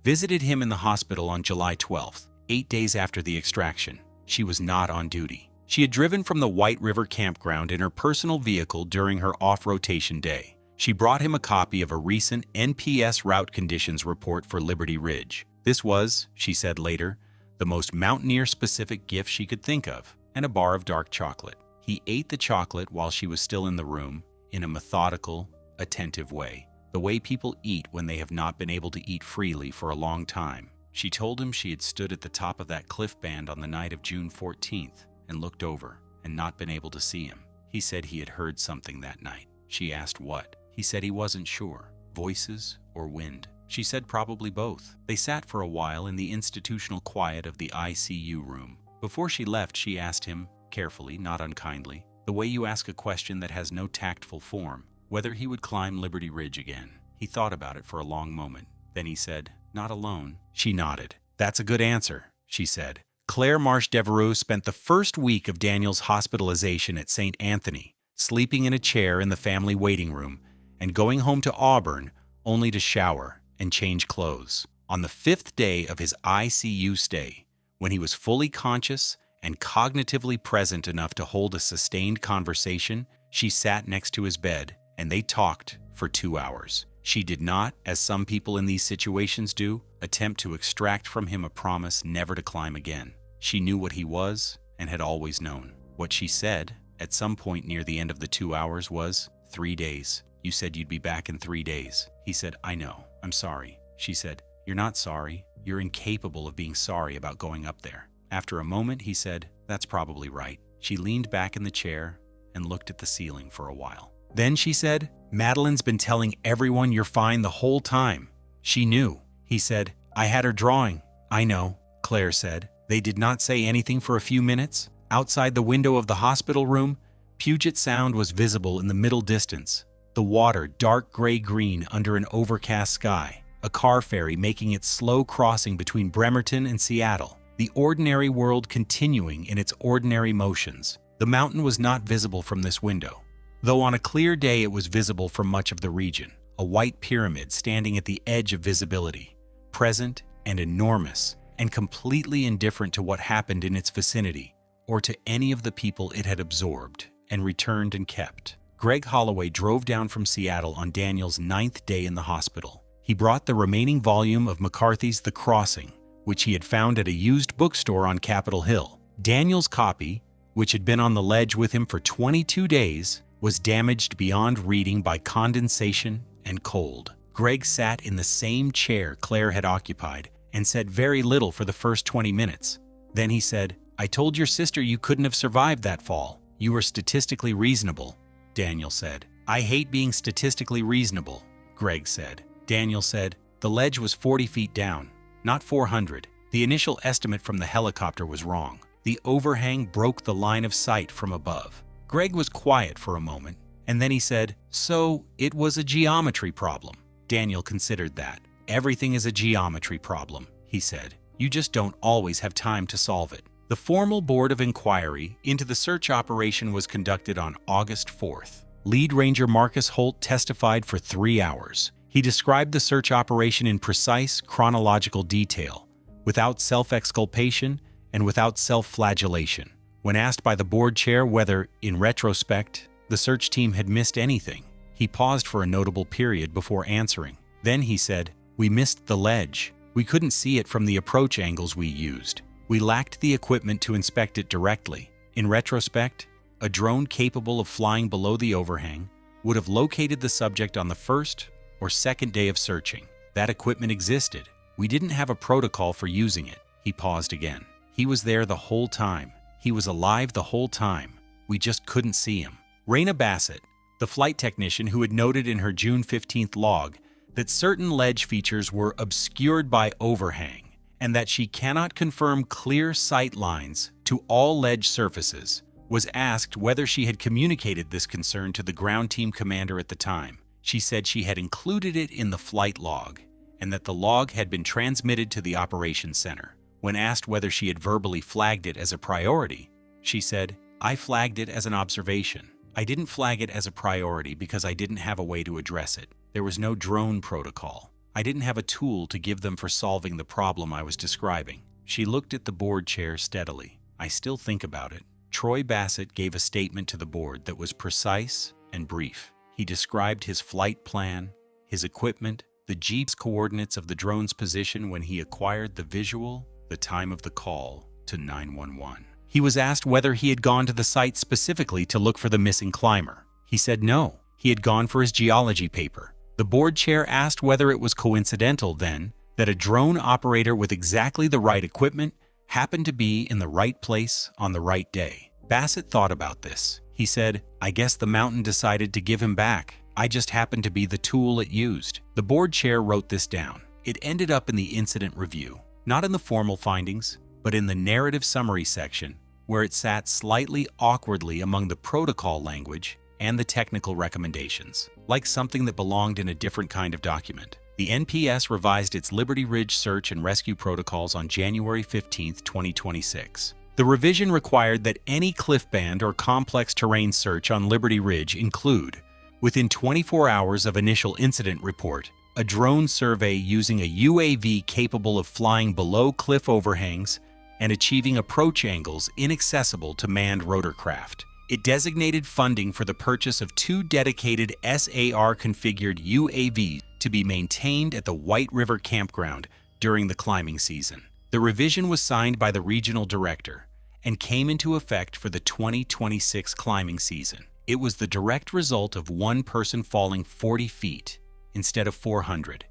visited him in the hospital on July 12th, 8 days after the extraction. She was not on duty. She had driven from the White River campground in her personal vehicle during her off-rotation day. She brought him a copy of a recent NPS route conditions report for Liberty Ridge. This was, she said later, the most mountaineer-specific gift she could think of, and a bar of dark chocolate. He ate the chocolate while she was still in the room, in a methodical, attentive way, the way people eat when they have not been able to eat freely for a long time. She told him she had stood at the top of that cliff band on the night of June 14th and looked over and not been able to see him. He said he had heard something that night. She asked what. He said he wasn't sure. Voices or wind. She said probably both. They sat for a while in the institutional quiet of the ICU room. Before she left, she asked him, carefully, not unkindly, the way you ask a question that has no tactful form, whether he would climb Liberty Ridge again. He thought about it for a long moment. Then he said, "Not alone." She nodded. "That's a good answer," she said. Claire Marsh Devereaux spent the first week of Daniel's hospitalization at St. Anthony, sleeping in a chair in the family waiting room and going home to Auburn only to shower and change clothes. On the 5th day of his ICU stay, when he was fully conscious and cognitively present enough to hold a sustained conversation, she sat next to his bed and they talked for 2 hours. She did not, as some people in these situations do, attempt to extract from him a promise never to climb again. She knew what he was and had always known. What she said, at some point near the end of the 2 hours, was, 3 days. You said you'd be back in 3 days. He said, I know. I'm sorry. She said, You're not sorry. You're incapable of being sorry about going up there. After a moment, he said, That's probably right. She leaned back in the chair and looked at the ceiling for a while. Then she said, Madeline's been telling everyone you're fine the whole time. She knew. He said, I had her drawing. I know, Claire said. They did not say anything for a few minutes. Outside the window of the hospital room, Puget Sound was visible in the middle distance. The water dark gray-green under an overcast sky. A car ferry making its slow crossing between Bremerton and Seattle. The ordinary world continuing in its ordinary motions. The mountain was not visible from this window, though on a clear day it was visible from much of the region. A white pyramid standing at the edge of visibility, present and enormous, and completely indifferent to what happened in its vicinity, or to any of the people it had absorbed and returned and kept. Greg Holloway drove down from Seattle on Daniel's 9th day in the hospital. He brought the remaining volume of McCarthy's The Crossing, which he had found at a used bookstore on Capitol Hill. Daniel's copy, which had been on the ledge with him for 22 days, was damaged beyond reading by condensation and cold. Greg sat in the same chair Claire had occupied and said very little for the first 20 minutes. Then he said, I told your sister you couldn't have survived that fall. You were statistically reasonable, Daniel said. I hate being statistically reasonable, Greg said. Daniel said, the ledge was 40 feet down, not 400. The initial estimate from the helicopter was wrong. The overhang broke the line of sight from above. Greg was quiet for a moment, and then he said, so it was a geometry problem. Daniel considered that. Everything is a geometry problem, he said. You just don't always have time to solve it. The formal board of inquiry into the search operation was conducted on August 4th. Lead Ranger Marcus Holt testified for 3 hours. He described the search operation in precise, chronological detail, without self-exculpation and without self-flagellation. When asked by the board chair whether, in retrospect, the search team had missed anything, he paused for a notable period before answering. Then he said, We missed the ledge. We couldn't see it from the approach angles we used. We lacked the equipment to inspect it directly. In retrospect, a drone capable of flying below the overhang would have located the subject on the first or second day of searching. That equipment existed. We didn't have a protocol for using it. He paused again. He was there the whole time. He was alive the whole time. We just couldn't see him. Raina Bassett, the flight technician who had noted in her June 15th log that certain ledge features were obscured by overhang and that she cannot confirm clear sight lines to all ledge surfaces, was asked whether she had communicated this concern to the ground team commander at the time. She said she had included it in the flight log and that the log had been transmitted to the operations center. When asked whether she had verbally flagged it as a priority, she said, I flagged it as an observation. I didn't flag it as a priority because I didn't have a way to address it. There was no drone protocol. I didn't have a tool to give them for solving the problem I was describing. She looked at the board chair steadily. I still think about it. Troy Bassett gave a statement to the board that was precise and brief. He described his flight plan, his equipment, the Jeep's coordinates of the drone's position when he acquired the visual, the time of the call to 911. He was asked whether he had gone to the site specifically to look for the missing climber. He said no, he had gone for his geology paper. The board chair asked whether it was coincidental then that a drone operator with exactly the right equipment happened to be in the right place on the right day. Bassett thought about this. He said, I guess the mountain decided to give him back. I just happened to be the tool it used. The board chair wrote this down. It ended up in the incident review, not in the formal findings, but in the narrative summary section, where it sat slightly awkwardly among the protocol language and the technical recommendations, like something that belonged in a different kind of document. The NPS revised its Liberty Ridge search and rescue protocols on January 15, 2026. The revision required that any cliff band or complex terrain search on Liberty Ridge include, within 24 hours of initial incident report, a drone survey using a UAV capable of flying below cliff overhangs and achieving approach angles inaccessible to manned rotorcraft. It designated funding for the purchase of 2 dedicated SAR-configured UAVs to be maintained at the White River Campground during the climbing season. The revision was signed by the regional director and came into effect for the 2026 climbing season. It was the direct result of one person falling 40 feet instead of 400,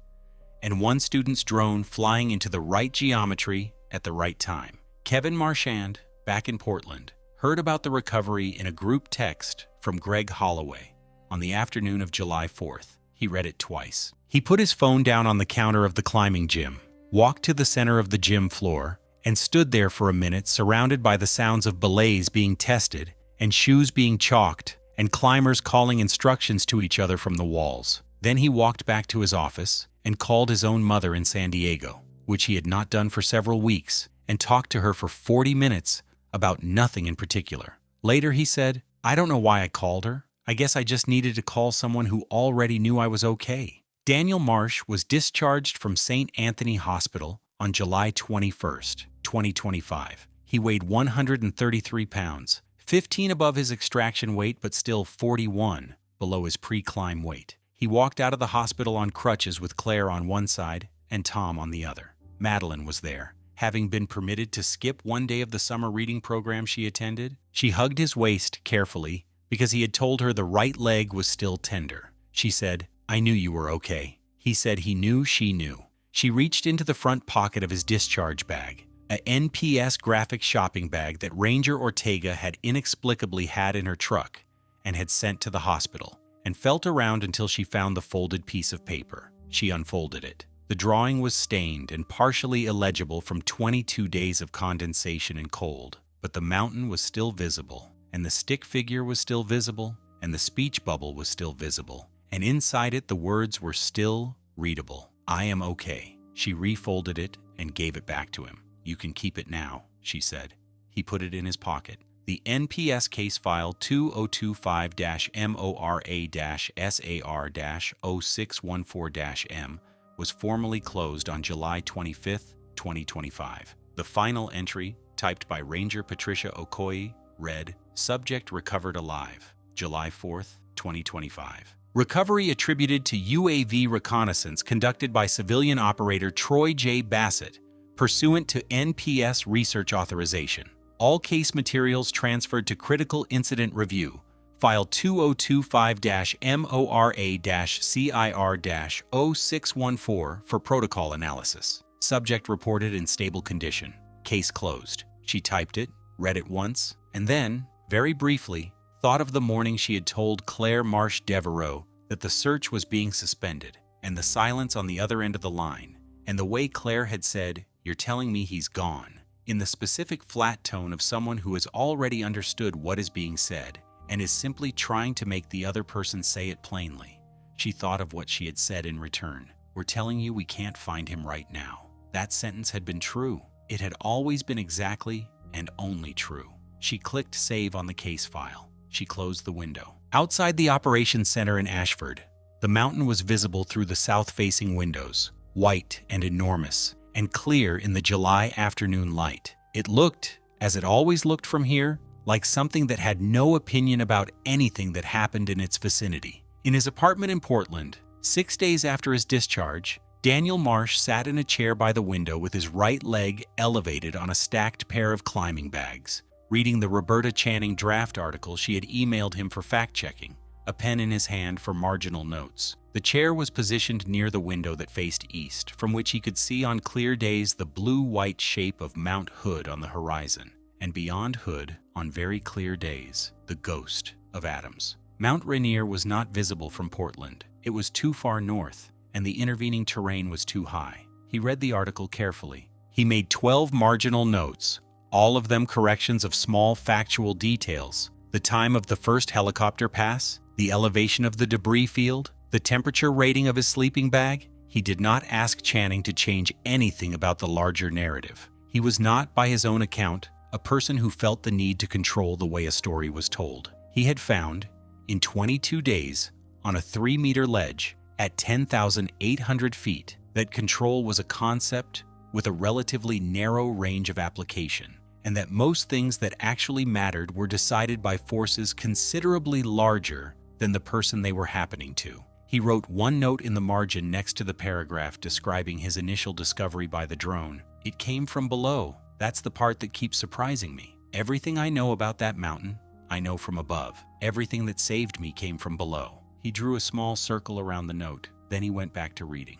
and one student's drone flying into the right geometry at the right time. Kevin Marchand, back in Portland, heard about the recovery in a group text from Greg Holloway on the afternoon of July 4th. He read it twice. He put his phone down on the counter of the climbing gym, walked to the center of the gym floor, and stood there for a minute surrounded by the sounds of belays being tested and shoes being chalked and climbers calling instructions to each other from the walls. Then he walked back to his office and called his own mother in San Diego, which he had not done for several weeks, and talked to her for 40 minutes about nothing in particular. Later he said, "I don't know why I called her. I guess I just needed to call someone who already knew I was okay." Daniel Marsh was discharged from St. Anthony Hospital on July 21st, 2025. He weighed 133 pounds, 15 above his extraction weight but still 41 below his pre-climb weight. He walked out of the hospital on crutches with Claire on one side and Tom on the other. Madeline was there. Having been permitted to skip one day of the summer reading program she attended, she hugged his waist carefully because he had told her the right leg was still tender. She said, "I knew you were okay." He said he knew she knew. She reached into the front pocket of his discharge bag, a NPS graphic shopping bag that Ranger Ortega had inexplicably had in her truck and had sent to the hospital, and felt around until she found the folded piece of paper. She unfolded it. The drawing was stained and partially illegible from 22 days of condensation and cold, but the mountain was still visible, and the stick figure was still visible, and the speech bubble was still visible, and inside it the words were still readable. "I am okay." She refolded it and gave it back to him. "You can keep it now," she said. He put it in his pocket. The NPS case file 2025-MORA-SAR-0614-M was formally closed on July 25, 2025. The final entry, typed by Ranger Patricia Okoye, read, "Subject recovered alive, July 4, 2025. Recovery attributed to UAV reconnaissance conducted by civilian operator Troy J. Bassett, pursuant to NPS research authorization. All case materials transferred to Critical Incident Review, File 2025-MORA-CIR-0614 for protocol analysis. Subject reported in stable condition. Case closed." She typed it, read it once, and then, very briefly, thought of the morning she had told Claire Marsh Devereaux that the search was being suspended, and the silence on the other end of the line, and the way Claire had said, "You're telling me he's gone," in the specific flat tone of someone who has already understood what is being said and is simply trying to make the other person say it plainly. She thought of what she had said in return. "We're telling you we can't find him right now." That sentence had been true. It had always been exactly and only true. She clicked save on the case file. She closed the window. Outside the operations center in Ashford, the mountain was visible through the south-facing windows, white and enormous, and clear in the July afternoon light. It looked, as it always looked from here, like something that had no opinion about anything that happened in its vicinity. In his apartment in Portland, 6 days after his discharge, Daniel Marsh sat in a chair by the window with his right leg elevated on a stacked pair of climbing bags, reading the Roberta Channing draft article she had emailed him for fact-checking, a pen in his hand for marginal notes. The chair was positioned near the window that faced east, from which he could see on clear days the blue-white shape of Mount Hood on the horizon, and beyond Hood, on very clear days, the ghost of Adams. Mount Rainier was not visible from Portland. It was too far north, and the intervening terrain was too high. He read the article carefully. He made 12 marginal notes, all of them corrections of small factual details. The time of the first helicopter pass, the elevation of the debris field, the temperature rating of his sleeping bag. He did not ask Channing to change anything about the larger narrative. He was not, by his own account, a person who felt the need to control the way a story was told. He had found, in 22 days, on a 3-meter ledge at 10,800 feet, that control was a concept with a relatively narrow range of application, and that most things that actually mattered were decided by forces considerably larger than the person they were happening to. He wrote one note in the margin next to the paragraph describing his initial discovery by the drone. It came from below. That's the part that keeps surprising me. Everything I know about that mountain, I know from above. Everything that saved me came from below. He drew a small circle around the note. Then he went back to reading.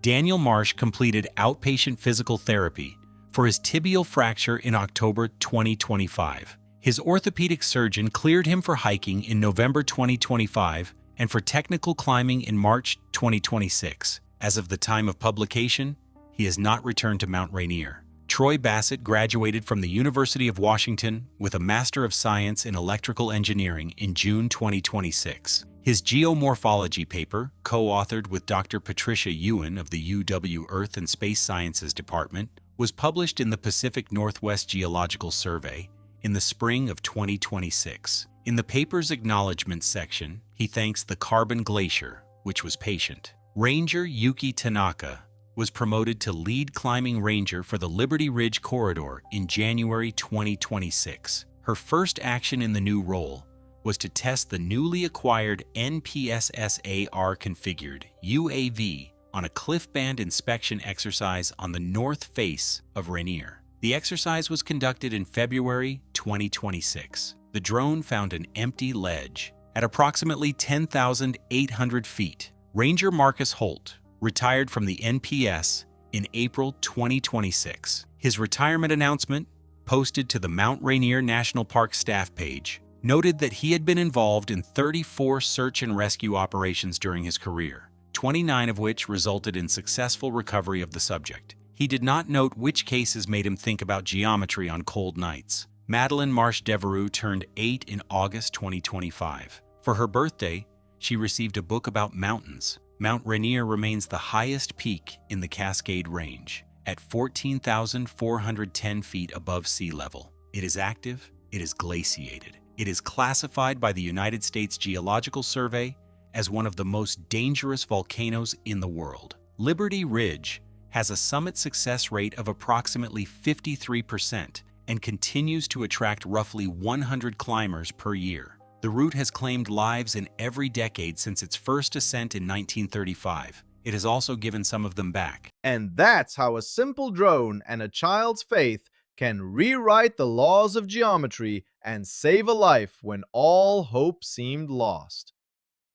Daniel Marsh completed outpatient physical therapy for his tibial fracture in October 2025. His orthopedic surgeon cleared him for hiking in November 2025 and for technical climbing in March 2026. As of the time of publication, he has not returned to Mount Rainier. Troy Bassett graduated from the University of Washington with a Master of Science in Electrical Engineering in June 2026. His geomorphology paper, co-authored with Dr. Patricia Ewan of the UW Earth and Space Sciences Department, was published in the Pacific Northwest Geological Survey in the spring of 2026. In the paper's acknowledgments section, he thanks the Carbon Glacier, which was patient. Ranger Yuki Tanaka was promoted to lead climbing ranger for the Liberty Ridge Corridor in January 2026. Her first action in the new role was to test the newly acquired NPSSAR-configured UAV on a cliff band inspection exercise on the north face of Rainier. The exercise was conducted in February 2026. The drone found an empty ledge at approximately 10,800 feet. Ranger Marcus Holt retired from the NPS in April 2026. His retirement announcement, posted to the Mount Rainier National Park staff page, noted that he had been involved in 34 search and rescue operations during his career, 29 of which resulted in successful recovery of the subject. He did not note which cases made him think about geometry on cold nights. Madeline Marsh Devereux turned 8 in August 2025. For her birthday, she received a book about mountains. Mount Rainier remains the highest peak in the Cascade Range, at 14,410 feet above sea level. It is active, it is glaciated. It is classified by the United States Geological Survey as one of the most dangerous volcanoes in the world. Liberty Ridge has a summit success rate of approximately 53% and continues to attract roughly 100 climbers per year. The route has claimed lives in every decade since its first ascent in 1935. It has also given some of them back. And that's how a simple drone and a child's faith can rewrite the laws of geometry and save a life when all hope seemed lost.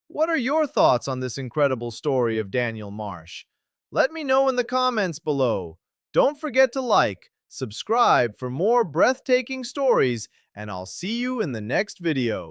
What are your thoughts on this incredible story of Daniel Marsh? Let me know in the comments below. Don't forget to like, subscribe for more breathtaking stories, and I'll see you in the next video.